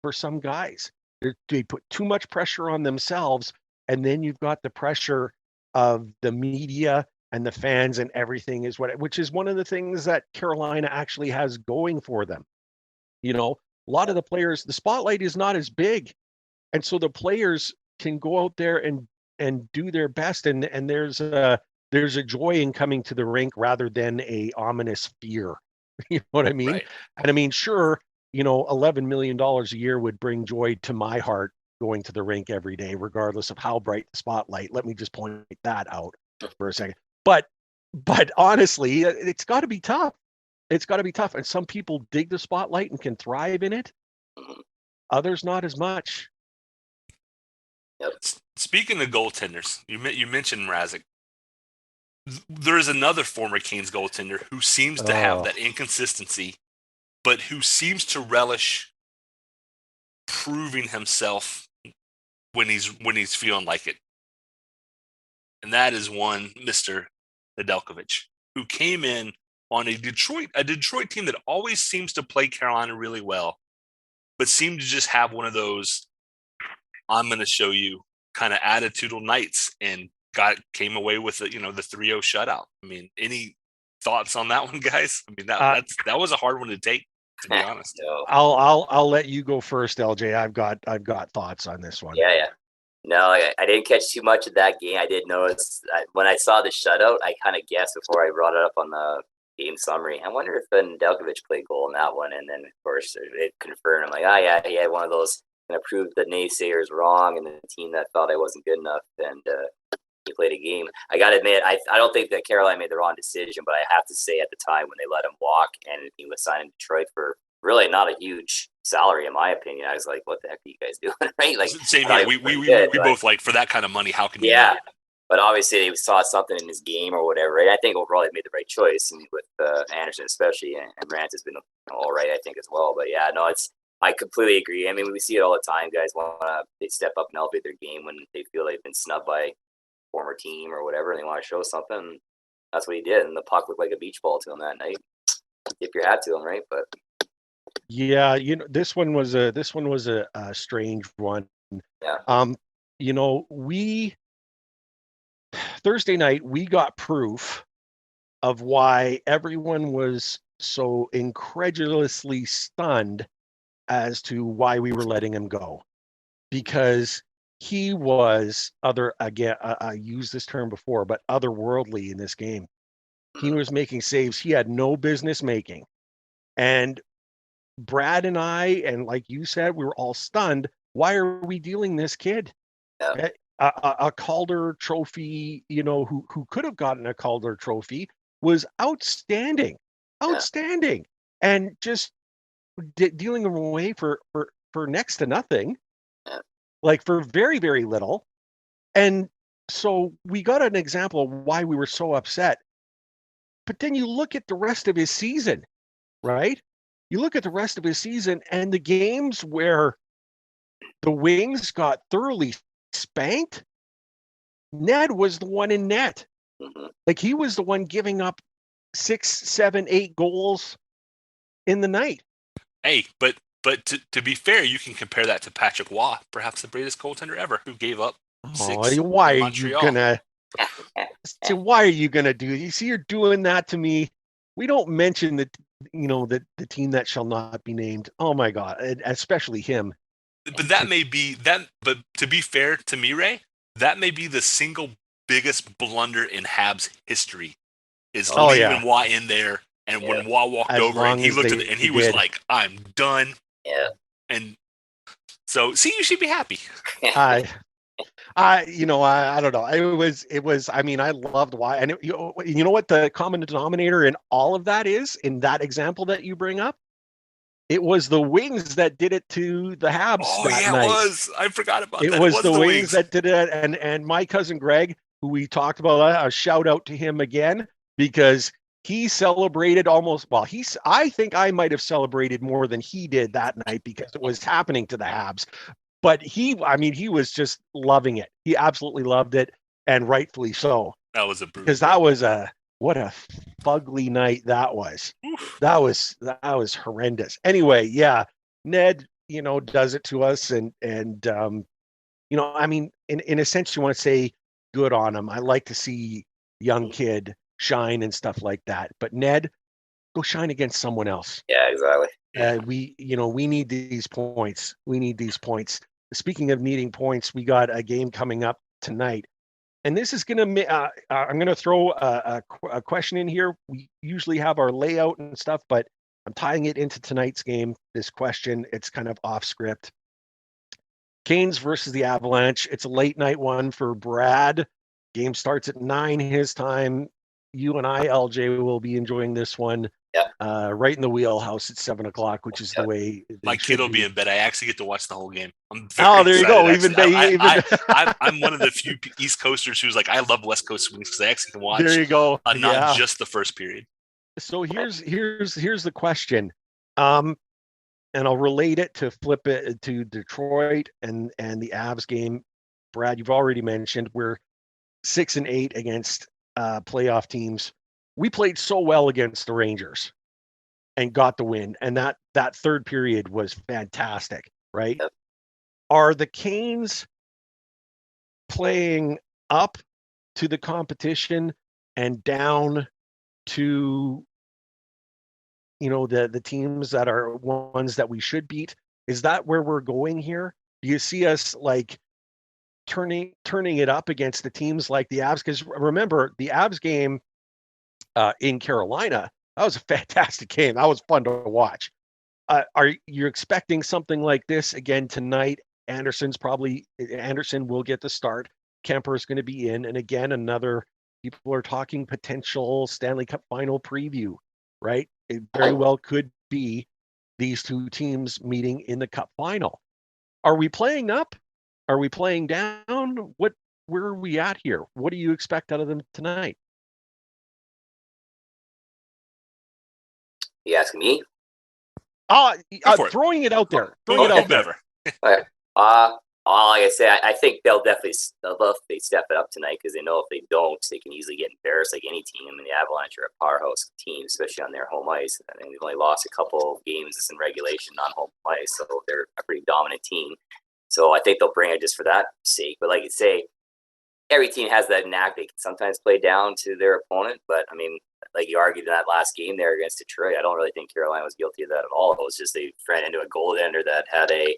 for some guys. They put too much pressure on themselves, and then you've got the pressure of the media and the fans, and everything which is one of the things that Carolina actually has going for them. A lot of the players, the spotlight is not as big, and so the players can go out there and do their best, and there's a joy in coming to the rink rather than a ominous fear. You know what I mean? Right. And I mean, sure, $11 million a year would bring joy to my heart going to the rink every day, regardless of how bright the spotlight. Let me just point that out for a second. But honestly, it's got to be tough. It's got to be tough. And some people dig the spotlight and can thrive in it. Others not as much. Yep. Speaking of goaltenders, you mentioned Mrazek. There is another former Canes goaltender who seems to have that inconsistency, but who seems to relish proving himself when he's feeling like it. And that is one Mr. Nedeljkovic, who came in on a Detroit team that always seems to play Carolina really well, but seemed to just have one of those I'm going to show you kind of attitudinal nights, and came away with the 3-0 shutout. I mean, any thoughts on that one, guys? I mean, that was a hard one to take, to be honest. No. I'll let you go first, Eljay. I've got thoughts on this one. Yeah. No, I didn't catch too much of that game. I did notice when I saw the shutout, I kind of guessed before I brought it up on the game summary. I wonder if Nedeljkovic played goal in that one, and then of course it confirmed. I'm like, oh yeah, he had one of those, and proved the naysayers wrong, and the team that thought I wasn't good enough, and he played a game. I got to admit, I don't think that Carolina made the wrong decision, but I have to say at the time when they let him walk and he was signed in Detroit for really not a huge salary, in my opinion, I was like, what the heck are you guys doing? Right? Like, same here. We both like, for that kind of money, how can you? Yeah. But obviously they saw something in his game or whatever, right? I think overall they made the right choice, and with Anderson especially, and Rance has been all right, I think, as well. But yeah, no, I completely agree. I mean, we see it all the time. Guys they step up and elevate their game when they feel they've been snubbed by a former team or whatever, and they want to show something. That's what he did, and the puck looked like a beach ball to him that night. Tip your hat to him, right? But yeah, this one was a strange one. Yeah. Thursday night we got proof of why everyone was so incredulously stunned as to why we were letting him go, because he was I used this term before, but otherworldly in this game. He was making saves he had no business making. And Brad and I, and like you said, we were all stunned. Why are we dealing this kid? Yeah. A Calder trophy, who could have gotten a Calder trophy, was outstanding, and just dealing him away for next to nothing, like for very, very little. And so we got an example of why we were so upset. But then you look at the rest of his season, right? You look at the rest of his season and the games where the Wings got thoroughly spanked, Ned was the one in net. Like, he was the one giving up 6, 7, 8 goals in the night. Hey, but to be fair, you can compare that to Patrick Waugh, perhaps the greatest goaltender ever, who gave up 6 why in are Montreal. you gonna? So why are you gonna do? You see, you're doing that to me. We don't mention that, the team that shall not be named. Oh my God, and especially him. But that may be that. But to be fair to me, Ray, that may be the single biggest blunder in Habs history, is leaving Waugh in there. And when Waugh walked over and he looked at it and he was like, "I'm done." Yeah. And so, see, you should be happy. I don't know. It was. I mean, I loved why, and you know what the common denominator in all of that is, in that example that you bring up, it was the Wings that did it to the Habs that night. It was. I forgot about that. It was the Wings that did it, and my cousin Greg, who we talked about, a shout out to him again, because he celebrated almost. Well, I think I might have celebrated more than he did that night because it was happening to the Habs. But he was just loving it. He absolutely loved it, and rightfully so. That was a brutal. Because that was what a fugly night that was. Oof. That was horrendous. Anyway, yeah, Ned, does it to us, and I mean, in a sense, you want to say good on him. I like to see young kid shine and stuff like that. But Ned, go shine against someone else. Yeah, exactly. We need these points. We need these points. Speaking of needing points, we got a game coming up tonight, and this is going to. I'm going to throw a question in here. We usually have our layout and stuff, but I'm tying it into tonight's game. This question, it's kind of off script. Canes versus the Avalanche. It's a late night one for Brad. Game starts at 9 his time. You and I, Eljay, will be enjoying this one. Right in the wheelhouse at 7:00, which is the way my kid will be in bed. I actually get to watch the whole game. I'm there you go. I'm one of the few East Coasters who's like, I love West Coast Wings because I actually can watch. There you go. Not just the first period. So here's the question, and I'll relate it to flip it to Detroit and the Avs game. Brad, you've already mentioned we're 6-8 against playoff teams. We played so well against the Rangers and got the win. And that third period was fantastic, right? Yep. Are the Canes playing up to the competition and down to, the teams that are ones that we should beat? Is that where we're going here? Do you see us like turning it up against the teams like the Avs? Because remember, the Avs game in Carolina, that was a fantastic game. That was fun to watch. Are you expecting something like this again tonight? Anderson will get the start. Kemper's going to be in, and again, people are talking potential Stanley Cup final preview, right? It very well could be these two teams meeting in the Cup final. Are we playing up? Are we playing down? Where are we at here? What do you expect out of them tonight? You asking me? Throwing it out there. Throwing it out there. Okay. Like I said, I think they'll definitely step it up tonight, because they know if they don't, they can easily get embarrassed like any team. And the Avalanche are a powerhouse team, especially on their home ice. I think they've only lost a couple of games in regulation on home ice, so they're a pretty dominant team. So I think they'll bring it just for that sake. But like you say, every team has that knack. They can sometimes play down to their opponent, but I mean, like you argued in that last game there against Detroit, I don't really think Carolina was guilty of that at all. It was just they ran into a goaltender that had a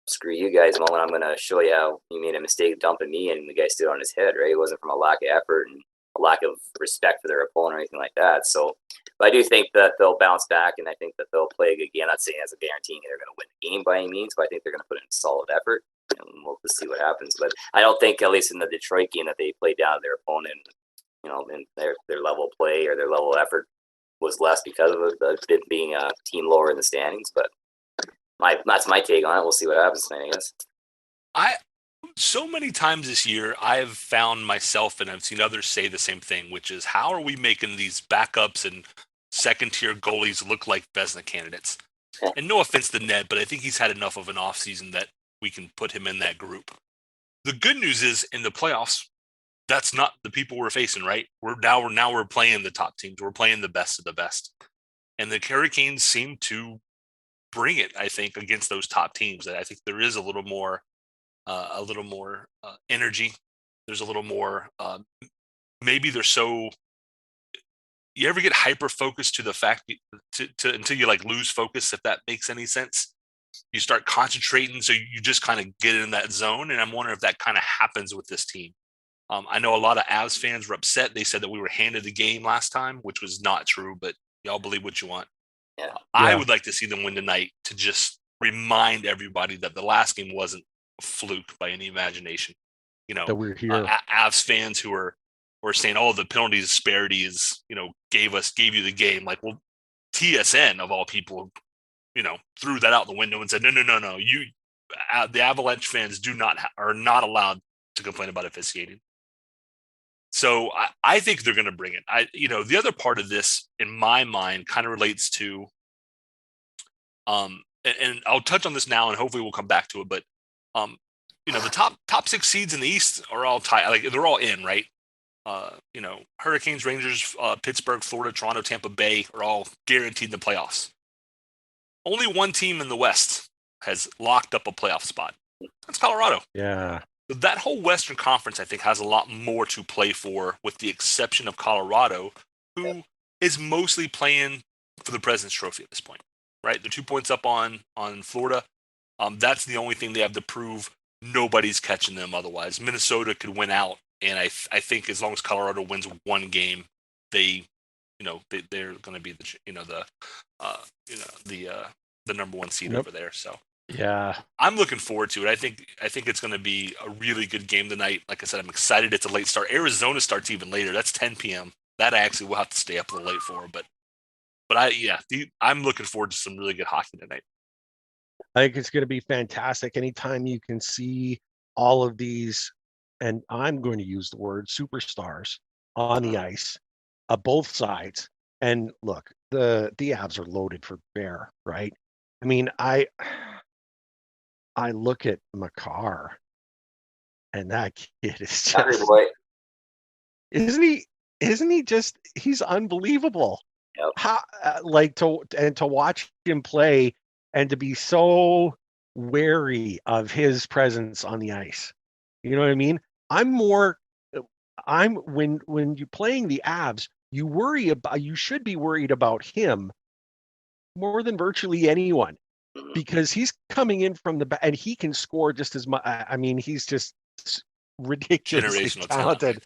screw you guys moment. I'm going to show you how you made a mistake dumping me, and the guy stood on his head, right? It wasn't from a lack of effort and a lack of respect for their opponent or anything like that. So, but I do think that they'll bounce back, and I think that they'll play a good game. I'm not saying as a guaranteeing they're going to win the game by any means, but I think they're going to put in a solid effort, and we'll just see what happens. But I don't think, at least in the Detroit game, that they played down their opponent, you know, and their level of play or their level of effort was less because of it being a team lower in the standings. But that's my take on it. We'll see what happens tonight, I guess. So many times this year, I've found myself, and I've seen others say the same thing, which is, how are we making these backups and second-tier goalies look like Vezina candidates? And no offense to Ned, but I think he's had enough of an offseason that we can put him in that group. The good news is, in the playoffs, that's not the people we're facing, right? We're playing the top teams. We're playing the best of the best. And the Hurricanes seem to bring it, I think, against those top teams. I think there is a little more energy. There's a little more, maybe they're so, you ever get hyper focused to the fact to until you like lose focus, if that makes any sense. You start concentrating, so you just kind of get in that zone. And I'm wondering if that kind of happens with this team. I know a lot of Avs fans were upset. They said that we were handed the game last time, which was not true, but y'all believe what you want. Yeah. I would like to see them win tonight to just remind everybody that the last game wasn't a fluke by any imagination. You know, that we're here. Avs fans who are saying, "Oh, the penalty disparity is, you know, gave you the game." Like, well, TSN of all people, you know, threw that out the window and said, "No, you, the Avalanche fans are not allowed to complain about officiating." So I think they're going to bring it. The other part of this, in my mind, kind of relates to, and I'll touch on this now, and hopefully we'll come back to it. But, the top 6 seeds in the East are all tied. Like, they're all in, right? Hurricanes, Rangers, Pittsburgh, Florida, Toronto, Tampa Bay are all guaranteed in the playoffs. Only one team in the West has locked up a playoff spot. That's Colorado. Yeah. That whole Western Conference, I think, has a lot more to play for, with the exception of Colorado, who is mostly playing for the President's Trophy at this point, right? They're 2 points up on Florida. That's the only thing they have to prove. Nobody's catching them otherwise. Minnesota could win out, and I think as long as Colorado wins one game, they're going to be the number 1 seed over there. So. Yeah, I'm looking forward to it. I think it's going to be a really good game tonight. Like I said, I'm excited. It's a late start. Arizona starts even later. That's 10 p.m. That I actually will have to stay up a little late for. But I'm looking forward to some really good hockey tonight. I think it's going to be fantastic. Anytime you can see all of these, and I'm going to use the word superstars on the ice, both sides. And look, the Avs are loaded for bear, right? I mean, I look at Makar, and that kid is just, isn't he just, he's unbelievable. Yep. How, to watch him play and to be so wary of his presence on the ice. You know what I mean? When you're playing the Avs, you should be worried about him more than virtually anyone, because he's coming in from the back and he can score just as much. I mean, he's just ridiculously talented.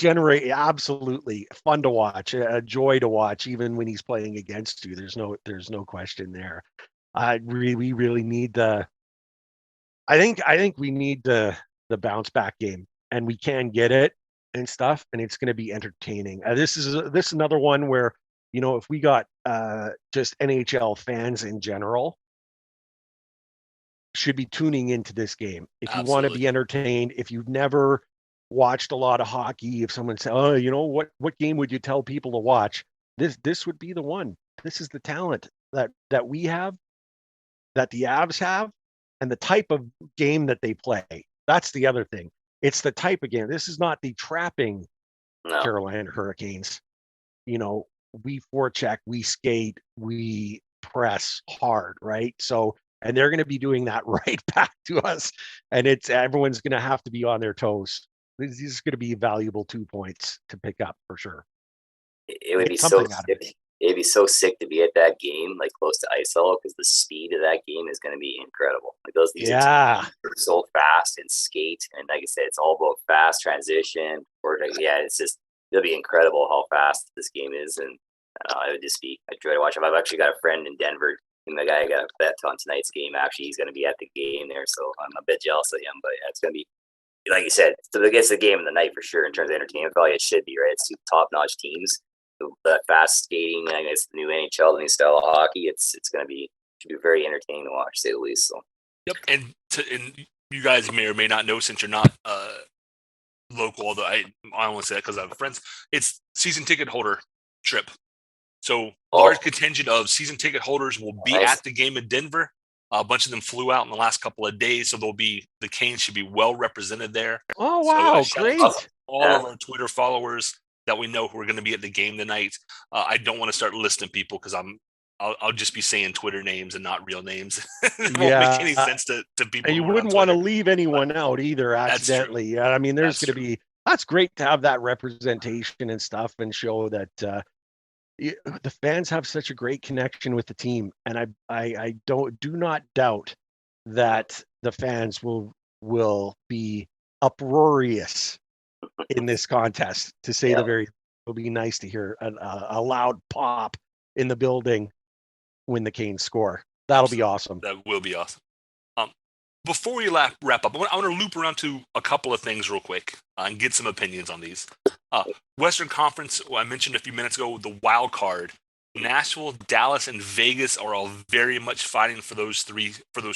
Absolutely fun to watch, a joy to watch, even when he's playing against you. There's no question there. We really need I think we need the bounce back game, and we can get it and stuff, and it's going to be entertaining. This is another one where, if we got just NHL fans in general, should be tuning into this game. If you want to be entertained, if you've never watched a lot of hockey, if someone says, "Oh, what game would you tell people to watch?" This would be the one. This is the talent that we have, that the Avs have, and the type of game that they play. That's the other thing. It's the type of game. This is not the trapping Carolina Hurricanes. We forecheck, we skate, we press hard, right? So, and they're going to be doing that right back to us, and everyone's going to have to be on their toes. This is going to be valuable 2 points to pick up for sure. it would Get be so something out of sick. It'd be so sick to be at that game, like close to ice level, because the speed of that game is going to be incredible. Like these Yeah. teams are so fast and skate, and like I said, it's all about fast transition. Or yeah, it's just it'll be incredible how fast this game is, and it would just be. I try to watch it. I've actually got a friend in Denver, and the guy I got a bet on tonight's game. Actually, he's going to be at the game there, so I'm a bit jealous of him. But yeah, it's going to be. Like you said, it's the game of the night for sure in terms of entertainment value. It should be, right? It's two top-notch teams. The fast skating, I guess the new NHL, the new style of hockey. It's going to be should be very entertaining to watch, to say the least. So. Yep, and you guys may or may not know, since you're not local, although I only say that because I have friends. It's season ticket holder trip, so large contingent of season ticket holders will be at the game in Denver. A bunch of them flew out in the last couple of days, so the Canes should be well represented there. Oh wow, so, great! All of our Twitter followers that we know who are going to be at the game tonight. I don't want to start listing people because I'll just be saying Twitter names and not real names. It won't make any sense to people. And you wouldn't want to leave anyone out either accidentally. Yeah, I mean, there's going to be. That's great to have that representation and stuff, and show that the fans have such a great connection with the team, and I do not doubt that the fans will be uproarious in this contest, to say the very. It'll be nice to hear a loud pop in the building when the Canes score. That'll be awesome. That will be awesome. Before we wrap up, I want to loop around to a couple of things real quick and get some opinions on these. Western Conference, I mentioned a few minutes ago, the wild card. Nashville, Dallas, and Vegas are all very much fighting for those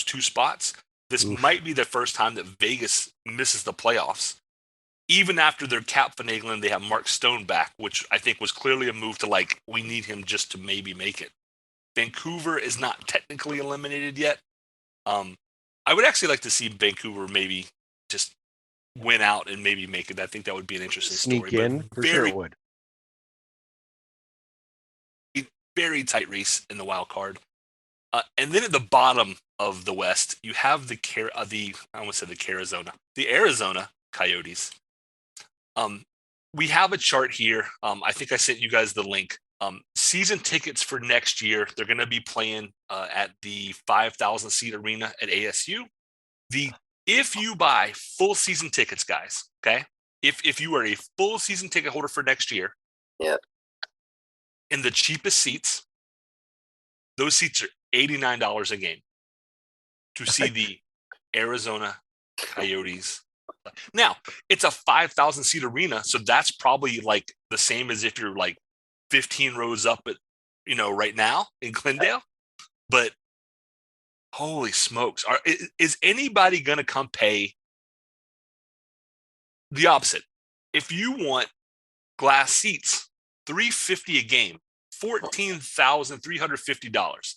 two spots. This might be the first time that Vegas misses the playoffs. Even after their cap finagling, they have Mark Stone back, which I think was clearly a move to we need him just to maybe make it. Vancouver is not technically eliminated yet. I would actually like to see Vancouver maybe just win out and maybe make it. I think that would be an interesting story. Sneak in, for sure it would. Very tight race in the wild card. And then at the bottom of the West, you have the Arizona Coyotes. We have a chart here. I think I sent you guys the link. Season tickets for next year, they're going to be playing at the 5,000 seat arena at ASU. If you buy full season tickets, guys, okay? If you are a full season ticket holder for next year, in the cheapest seats, those seats are $89 a game to see the Arizona Coyotes. Now, it's a 5,000 seat arena, so that's probably the same as if you're 15 rows up at, right now in Glendale. But holy smokes, is anybody going to come pay the opposite? If you want glass seats, $350 a game, $14,350.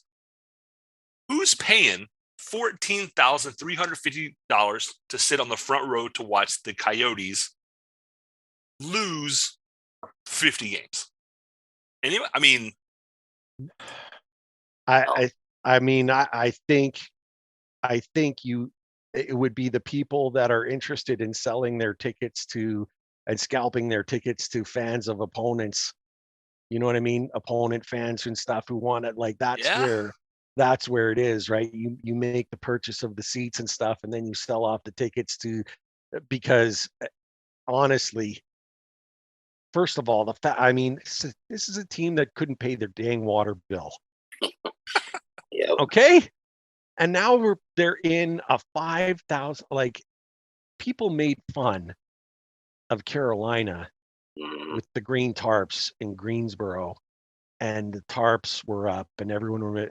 Who's paying $14,350 to sit on the front row to watch the Coyotes lose 50 games? Anyway, I mean, I think it would be the people that are interested in selling their tickets to and scalping their tickets to fans of opponents. You know what I mean? Opponent fans and stuff who want it. That's where it is, right? You make the purchase of the seats and stuff, and then you sell off the tickets because honestly, first of all, this is a team that couldn't pay their dang water bill. Okay, and now they're in a 5,000. People made fun of Carolina with the green tarps in Greensboro, and the tarps were up, and everyone were.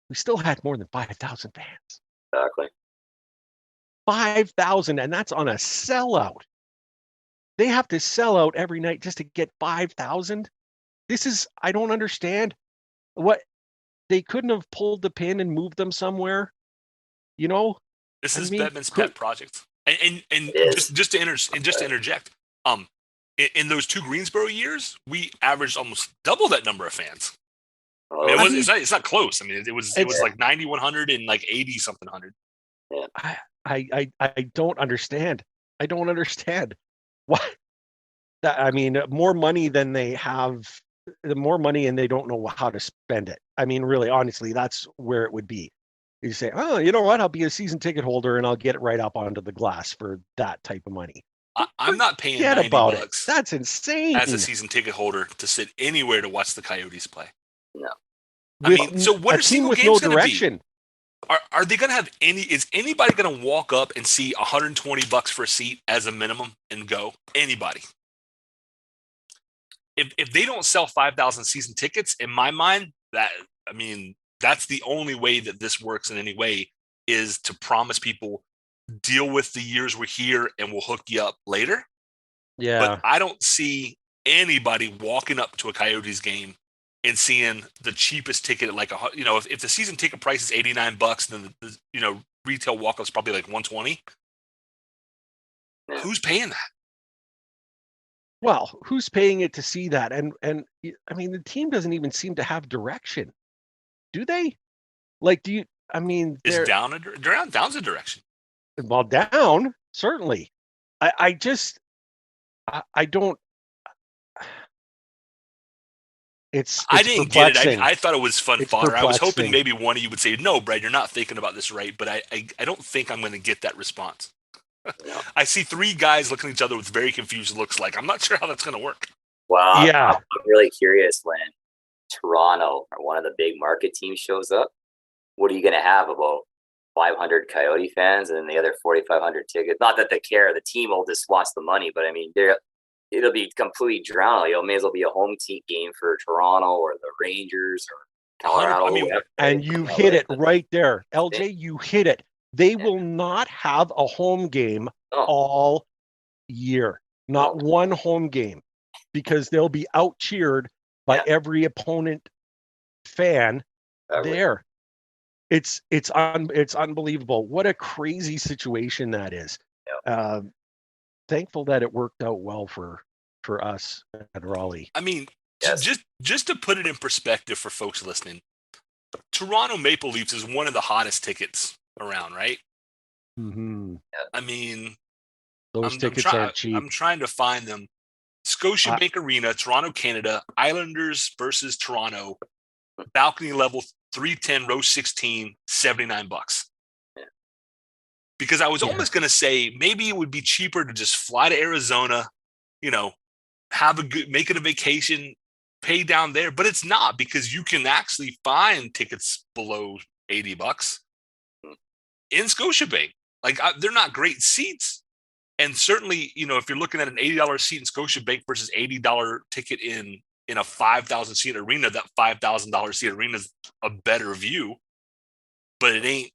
We still had more than 5,000 fans. Exactly. 5,000, and that's on a sellout. They have to sell out every night just to get 5,000. I don't understand. What, they couldn't have pulled the pin and moved them somewhere, This is Bettman's pet project, and just to interject, in those two Greensboro years, we averaged almost double that number of fans. It's not close. I mean, it was 9,100 and 80 something hundred. I don't understand. I don't understand why I mean, more money than they have, the more money, and they don't know how to spend it. I mean, really, honestly, that's where it would be. You say, oh, you know what? I'll be a season ticket holder and I'll get it right up onto the glass for that type of money. I'm not paying Forget 90 about bucks it. That's insane. as a season ticket holder to sit anywhere to watch the Coyotes play. No. I mean, so what a are team single with games no going to be? direction? Are they going to have any? Is anybody going to walk up and see $120 for a seat as a minimum and go? Anybody? If they don't sell 5,000 season tickets, in my mind, that's the only way that this works in any way, is to promise people, deal with the years we're here and we'll hook you up later. Yeah. But I don't see anybody walking up to a Coyotes game and seeing the cheapest ticket at if the season ticket price is $89, then the retail walk-up's probably like $120. Who's paying that? Well, who's paying it to see that? And I mean, the team doesn't even seem to have direction, do they? Like, do you? I mean, Is down's a direction. Well, down certainly. I don't. I didn't get it. I thought it was fun It's fodder. I was hoping perplexing. maybe one of you would say, "No, Brad, you're not thinking about this right." But I don't think I'm going to get that response. I see three guys looking at each other with very confused looks. Like, I'm not sure how that's going to work. Well, Yeah. I'm really curious when Toronto or one of the big market teams shows up. What are you going to have, about 500 Coyote fans and the other 4,500 tickets? Not that they care. The team will just wants the money, but I mean, it'll be completely drowned. It may as well be a home team game for Toronto or the Rangers or Colorado. I mean, and you hit it right there, LJ. You hit it. They will not have a home game all year. Not one home game, because they'll be out cheered by every opponent fan there. It's unbelievable. What a crazy situation that is. Thankful that it worked out well for us at Raleigh. I mean, just to put it in perspective for folks listening, Toronto Maple Leafs is one of the hottest tickets around, right? Mm-hmm. I mean, those tickets aren't cheap. I'm trying to find them. Scotiabank Arena, Toronto, Canada, Islanders versus Toronto, balcony level 310, row 16, $79. Because I was almost going to say maybe it would be cheaper to just fly to Arizona, make it a vacation, pay down there, but it's not, because you can actually find tickets below $80 in Scotiabank. Like, they're not great seats. And certainly, if you're looking at an $80 seat in Scotiabank versus $80 ticket in a 5,000 seat arena, that $5,000 seat arena is a better view, but it ain't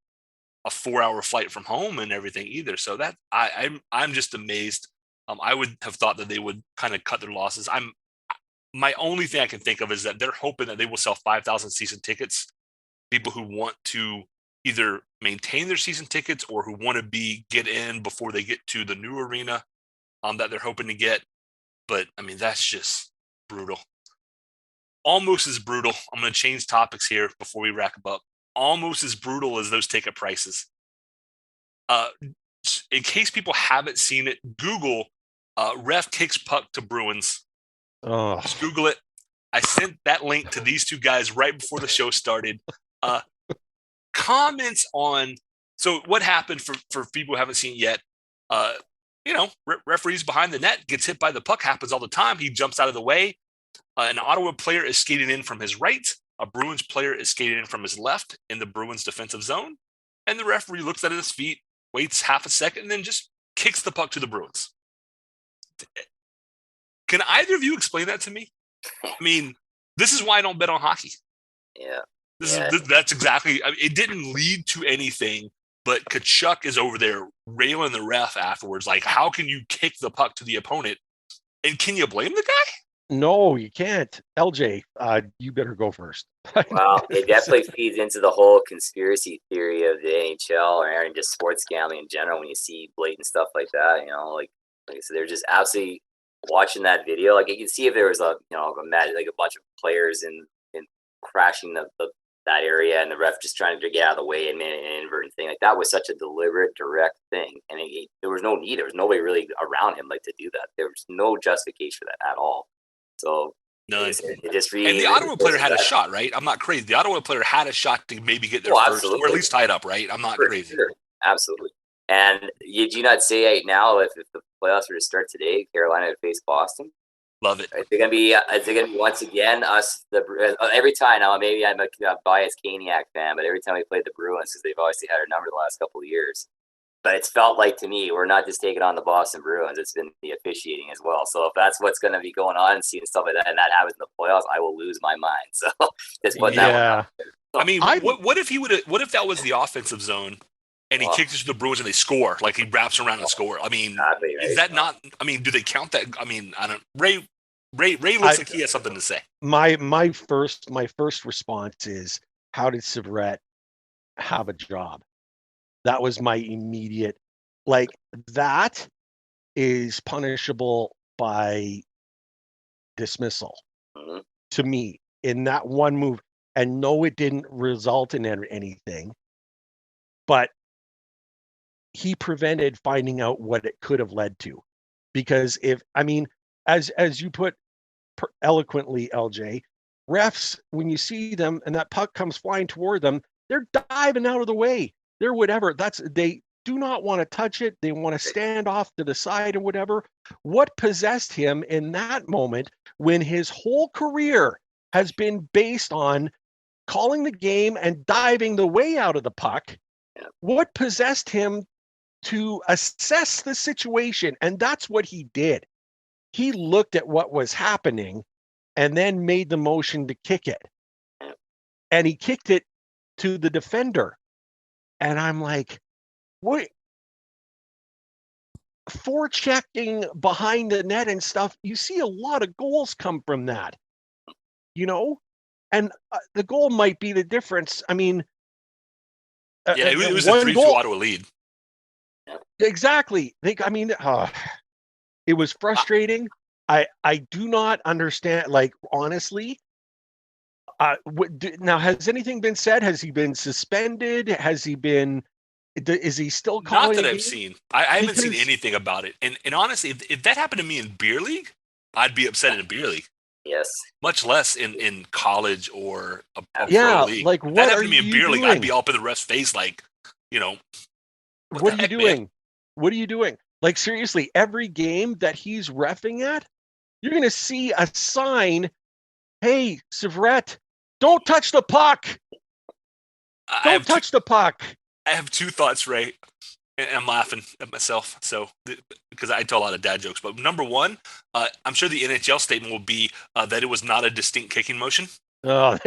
a 4-hour flight from home and everything either. So that I'm just amazed. I would have thought that they would kind of cut their losses. My only thing I can think of is that they're hoping that they will sell 5,000 season tickets. People who want to either maintain their season tickets or who want to get in before they get to the new arena that they're hoping to get. But I mean, that's just brutal. Almost as brutal. I'm going to change topics here before we wrap up. Almost as brutal as those ticket prices. In case people haven't seen it, Google ref kicks puck to Bruins. Just Google it. I sent that link to these two guys right before the show started. Comments on, so what happened for people who haven't seen it yet, referees behind the net, gets hit by the puck, happens all the time. He jumps out of the way. An Ottawa player is skating in from his right. A Bruins player is skating in from his left in the Bruins defensive zone. And the referee looks at his feet, waits half a second, and then just kicks the puck to the Bruins. Can either of you explain that to me? I mean, this is why I don't bet on hockey. Yeah. That's exactly. It didn't lead to anything, but Tkachuk is over there railing the ref afterwards. Like, how can you kick the puck to the opponent? And can you blame the guy? No, you can't. LJ, you better go first. Well, it definitely feeds into the whole conspiracy theory of the NHL or just sports gambling in general. When you see blatant stuff like that, like I said, they're just absolutely watching that video. Like, you can see if there was a bunch of players in crashing the that area, and the ref just trying to get out of the way and an inadvertent thing. Like, that was such a deliberate, direct thing, and there was no need. There was nobody really around him like to do that. There was no justification for that at all. So None. it just really, and the Ottawa player had a shot, right? I'm not crazy. The Ottawa player had a shot to maybe get there first, or at least tie it up, right? I'm not crazy. Sure. Absolutely. And you do not say right now if the playoffs were to start today, Carolina would face Boston. Love it. Is it gonna be once again us every time? Now maybe I'm a biased Caniac fan, but every time we played the Bruins, because they've obviously had our number the last couple of years. But it's felt like to me we're not just taking on the Boston Bruins; it's been the officiating as well. So if that's what's going to be going on and seeing stuff like that, and that happens in the playoffs, I will lose my mind. So just put that one out there. I mean, what if he would? What if that was the offensive zone? And he kicks it to the Bruins and they score. Like, he wraps around and score. I mean, exactly, right? Is that not? I mean, do they count that? I mean, I don't. Ray looks like he has something to say. My first response is, how did Severette have a job? That was my immediate. Like, that is punishable by dismissal to me in that one move. And no, it didn't result in anything, but he prevented finding out what it could have led to. Because as you put eloquently, Eljay, refs, when you see them and that puck comes flying toward them, they're diving out of the way. They're whatever. They do not want to touch it. They want to stand off to the side or whatever. What possessed him in that moment when his whole career has been based on calling the game and diving the way out of the puck? What possessed him to assess the situation? And that's what he did. He looked at what was happening and then made the motion to kick it. And he kicked it to the defender. And I'm like, what? Forechecking behind the net and stuff, you see a lot of goals come from that, and the goal might be the difference. I mean, it was a 3-2 Ottawa lead. Exactly. It was frustrating. I do not understand. Like, honestly, now, has anything been said? Has he been suspended? Has he been? Is he still calling? Not that I've seen. I haven't seen anything about it. And honestly, if that happened to me in beer league, I'd be upset in a beer league. Yes. Much less in college or a pro league. Like, what that happened to me in beer league, I'd be up in the ref's face, like, what are you doing? Man? What are you doing? Like, seriously, every game that he's reffing at, you're going to see a sign, hey, Severette, don't touch the puck. Don't touch the puck. I have two thoughts, Ray, and I'm laughing at myself, because I tell a lot of dad jokes. But number one, I'm sure the NHL statement will be that it was not a distinct kicking motion. Oh.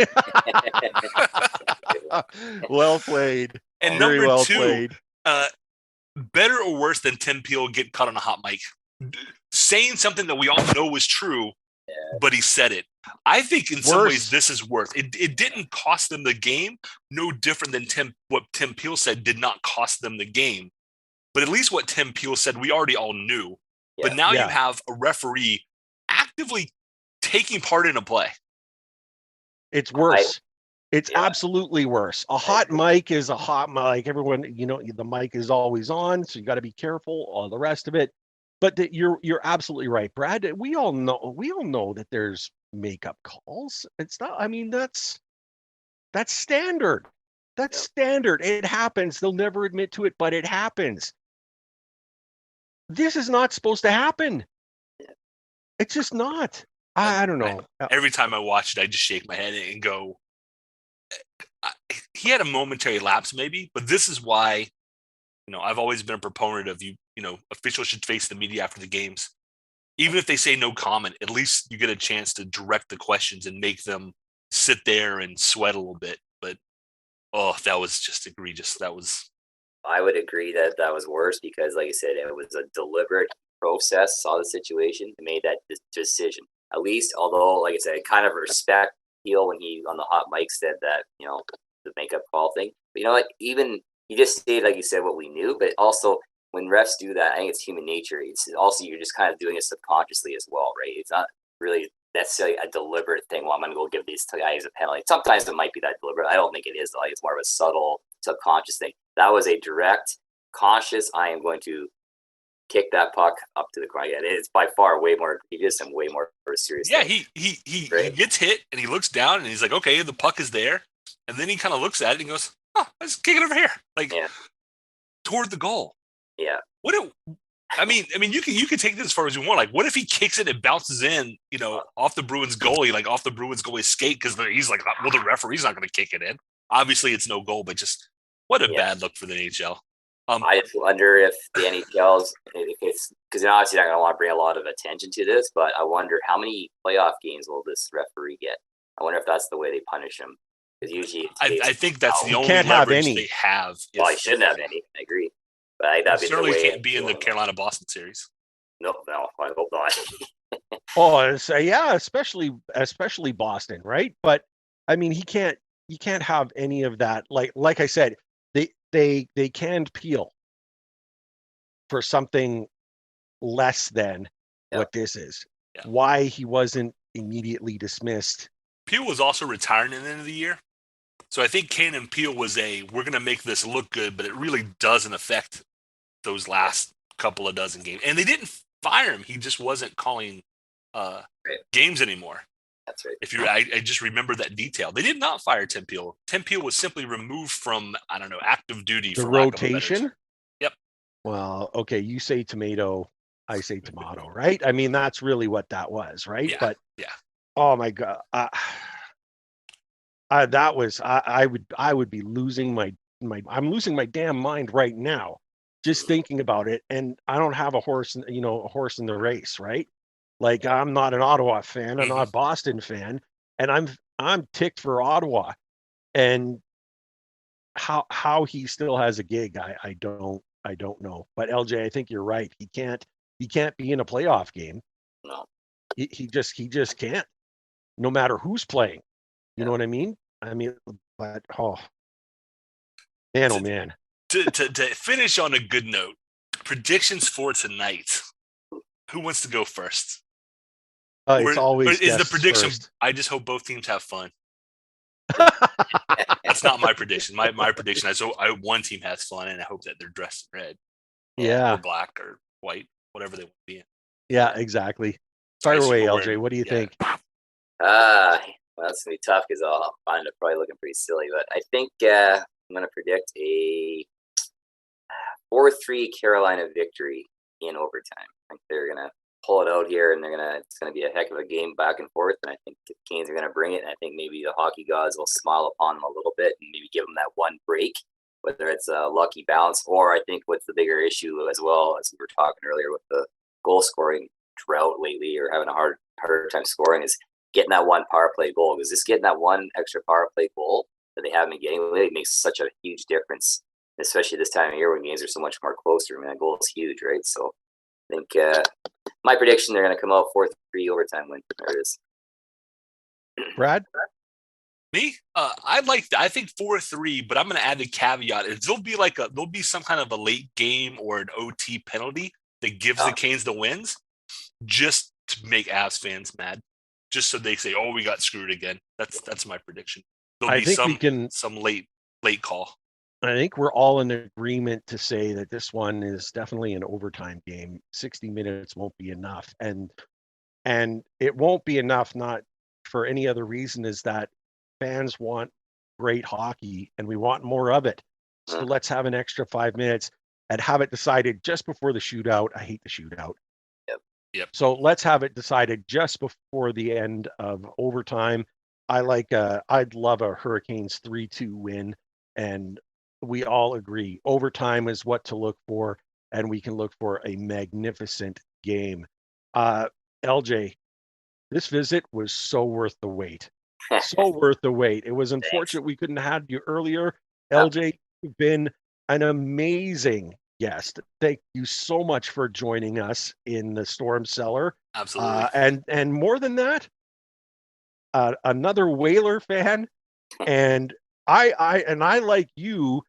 Well played. And number two, better or worse than Tim Peel getting caught on a hot mic, saying something that we all know was true, but he said it. I think in some ways this is worse. It didn't cost them the game, no different than what Tim Peel said did not cost them the game. But at least what Tim Peel said, we already all knew. Yeah. But now you have a referee actively taking part in a play. It's worse. It's absolutely worse. A hot mic is a hot mic. Everyone, the mic is always on, so you got to be careful. All the rest of it. But you're absolutely right, Brad. We all know that there's makeup calls. It's not. I mean, that's standard. That's standard. It happens. They'll never admit to it, but it happens. This is not supposed to happen. It's just not. I don't know. Every time I watch it, I just shake my head and go, he had a momentary lapse maybe, but this is why, I've always been a proponent of officials should face the media after the games. Even if they say no comment, at least you get a chance to direct the questions and make them sit there and sweat a little bit. But, that was just egregious. I would agree that was worse because, like I said, it was a deliberate process, saw the situation, and made that decision. At least, although, like I said, I kind of respect Peel when he, on the hot mic, said that, the makeup call thing. But even you just stated, like you said, what we knew, but also when refs do that, I think it's human nature. It's also, you're just kind of doing it subconsciously as well, right? It's not really necessarily a deliberate thing. Well, I'm going to go give these guys a penalty. Sometimes it might be that deliberate. I don't think it is, though. It's more of a subtle, subconscious thing. That was a direct, conscious, I am going to kick that puck up to the ground. Yeah, it's by far way more egregious and way more serious. Yeah, he gets hit and he looks down and he's like, okay, the puck is there. And then he kind of looks at it and goes, oh, let's kick it over here. Like, toward the goal. Yeah. I mean, you can take this as far as you want. Like, what if he kicks it and bounces in, off the Bruins goalie, like off the Bruins goalie's skate? Because he's like, well, the referee's not going to kick it in. Obviously, it's no goal, but just what a bad look for the NHL. I just wonder if the NHL's, if it's because obviously not going to want to bring a lot of attention to this, but I wonder how many playoff games will this referee get? I wonder if that's the way they punish him. Because usually, I think that's the only can't leverage have any. they have. Well, he shouldn't have any. I agree. But I think that'd be certainly the way can't be in the Carolina-Boston series. No, I hope not. Especially Boston, right? But I mean, he can't have any of that. Like I said, they canned Peel for something less than what this is. Yeah. Why he wasn't immediately dismissed. Peel was also retiring at the end of the year. So I think Kane and Peel was we're going to make this look good, but it really doesn't affect those last couple of dozen games. And they didn't fire him. He just wasn't calling games anymore. That's right. I just remember that detail. They did not fire Tim Peel. Tim Peel was simply removed from, active duty. The rotation? Yep. Well, okay, you say tomato, I say tomato, right? I mean, that's really what that was, right? Yeah. But yeah. Oh my God. I would be losing I'm losing my damn mind right now just thinking about it. And I don't have a horse in the race, right? Like, I'm not an Ottawa fan, I'm not a Boston fan, and I'm ticked for Ottawa. And how he still has a gig, I don't know. But Eljay, I think you're right. He can't be in a playoff game. No. He just can't. No matter who's playing. You know what I mean? But man. To finish on a good note, predictions for tonight. Who wants to go first? It's always is the prediction first. I just hope both teams have fun. That's not my prediction. My prediction is one team has fun, and I hope that they're dressed in red. Yeah. Or black or white, whatever they want to be in. Yeah, exactly. Fire away, Eljay. What do you think? Well, that's going to be tough because I'll find it probably looking pretty silly. But I think I'm going to predict a 4-3 Carolina victory in overtime. I think they're going to pull it out here, and it's going to be a heck of a game back and forth. And I think the Canes are going to bring it. And I think maybe the hockey gods will smile upon them a little bit and maybe give them that one break, whether it's a lucky bounce or I think what's the bigger issue as well, as we were talking earlier with the goal scoring drought lately or having a harder time scoring, is getting that one power play goal. Because just getting that one extra power play goal that they haven't been getting lately makes such a huge difference, especially this time of year when games are so much more closer. I mean, that goal is huge, right? So I think my prediction, they're going to come out 4-3 overtime win. There it is. Brad? Me? I think 4-3, but I'm going to add the caveat. There'll be some kind of a late game or an OT penalty that gives the Canes the wins, just to make Avs fans mad, just so they say, "Oh, we got screwed again." That's my prediction. There'll be some late call. I think we're all in agreement to say that this one is definitely an overtime game. 60 minutes won't be enough, and it won't be enough not for any other reason is that fans want great hockey and we want more of it. So let's have an extra 5 minutes and have it decided just before the shootout. I hate the shootout. Yep. So let's have it decided just before the end of overtime. I'd love a Hurricanes 3-2 win, and we all agree overtime is what to look for, and we can look for a magnificent game. Eljay, this visit was so worth the wait. So worth the wait. It was unfortunate we couldn't have you earlier. Eljay, you've been an amazing guest. Thank you so much for joining us in the Storm Cellar. Absolutely. And more than that, another Whaler fan, and I like you,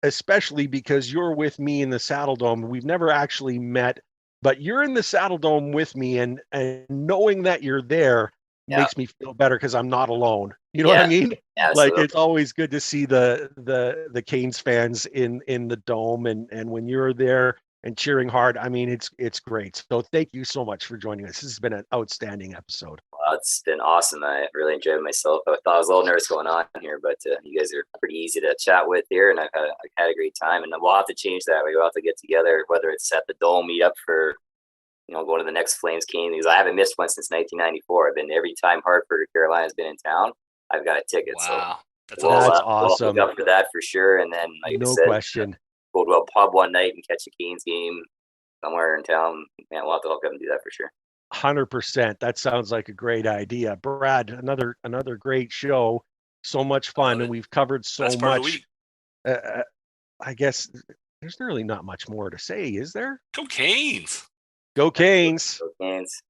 especially because you're with me in the Saddle Dome. We've never actually met but you're in the Saddle Dome with me, and knowing that you're there makes me feel better because I'm not alone. You know what I mean? Absolutely. Like, it's always good to see the Canes fans in the dome, and when you're there and cheering hard, I mean, it's great. So thank you so much for joining us. This has been an outstanding episode. Well, it's been awesome. I really enjoyed myself. I thought I was a little nervous going on here, but you guys are pretty easy to chat with here, and I've had a great time. And we'll have to change that. We'll have to get together, whether it's at the Dome, meet up for, going to the next Flames game, because I haven't missed one since 1994. I've been every time Hartford or Carolina's been in town, I've got a ticket. Wow. So That's awesome. We'll look up for that for sure. And then, like No I said, question. Go to a pub one night and catch a Canes game somewhere in town. Man, we'll have to hook up and do that for sure. 100%. That sounds like a great idea. Brad, another great show. So much fun, and we've covered so much. I guess there's really not much more to say, is there? Go Canes! Go Canes! Go Canes!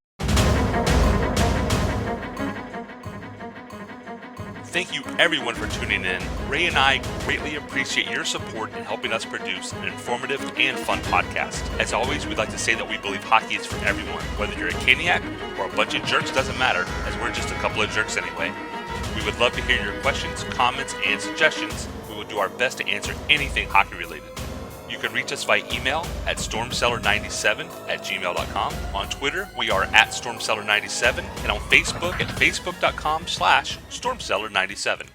Thank you everyone for tuning in. Ray and I greatly appreciate your support in helping us produce an informative and fun podcast. As always, we'd like to say that we believe hockey is for everyone. Whether you're a Caniac or a bunch of jerks, doesn't matter, as we're just a couple of jerks anyway. We would love to hear your questions, comments, and suggestions. We will do our best to answer anything hockey related. You can reach us via email at stormcellar97@gmail.com. On Twitter, we are at stormcellar97, and on Facebook at facebook.com/stormcellar97.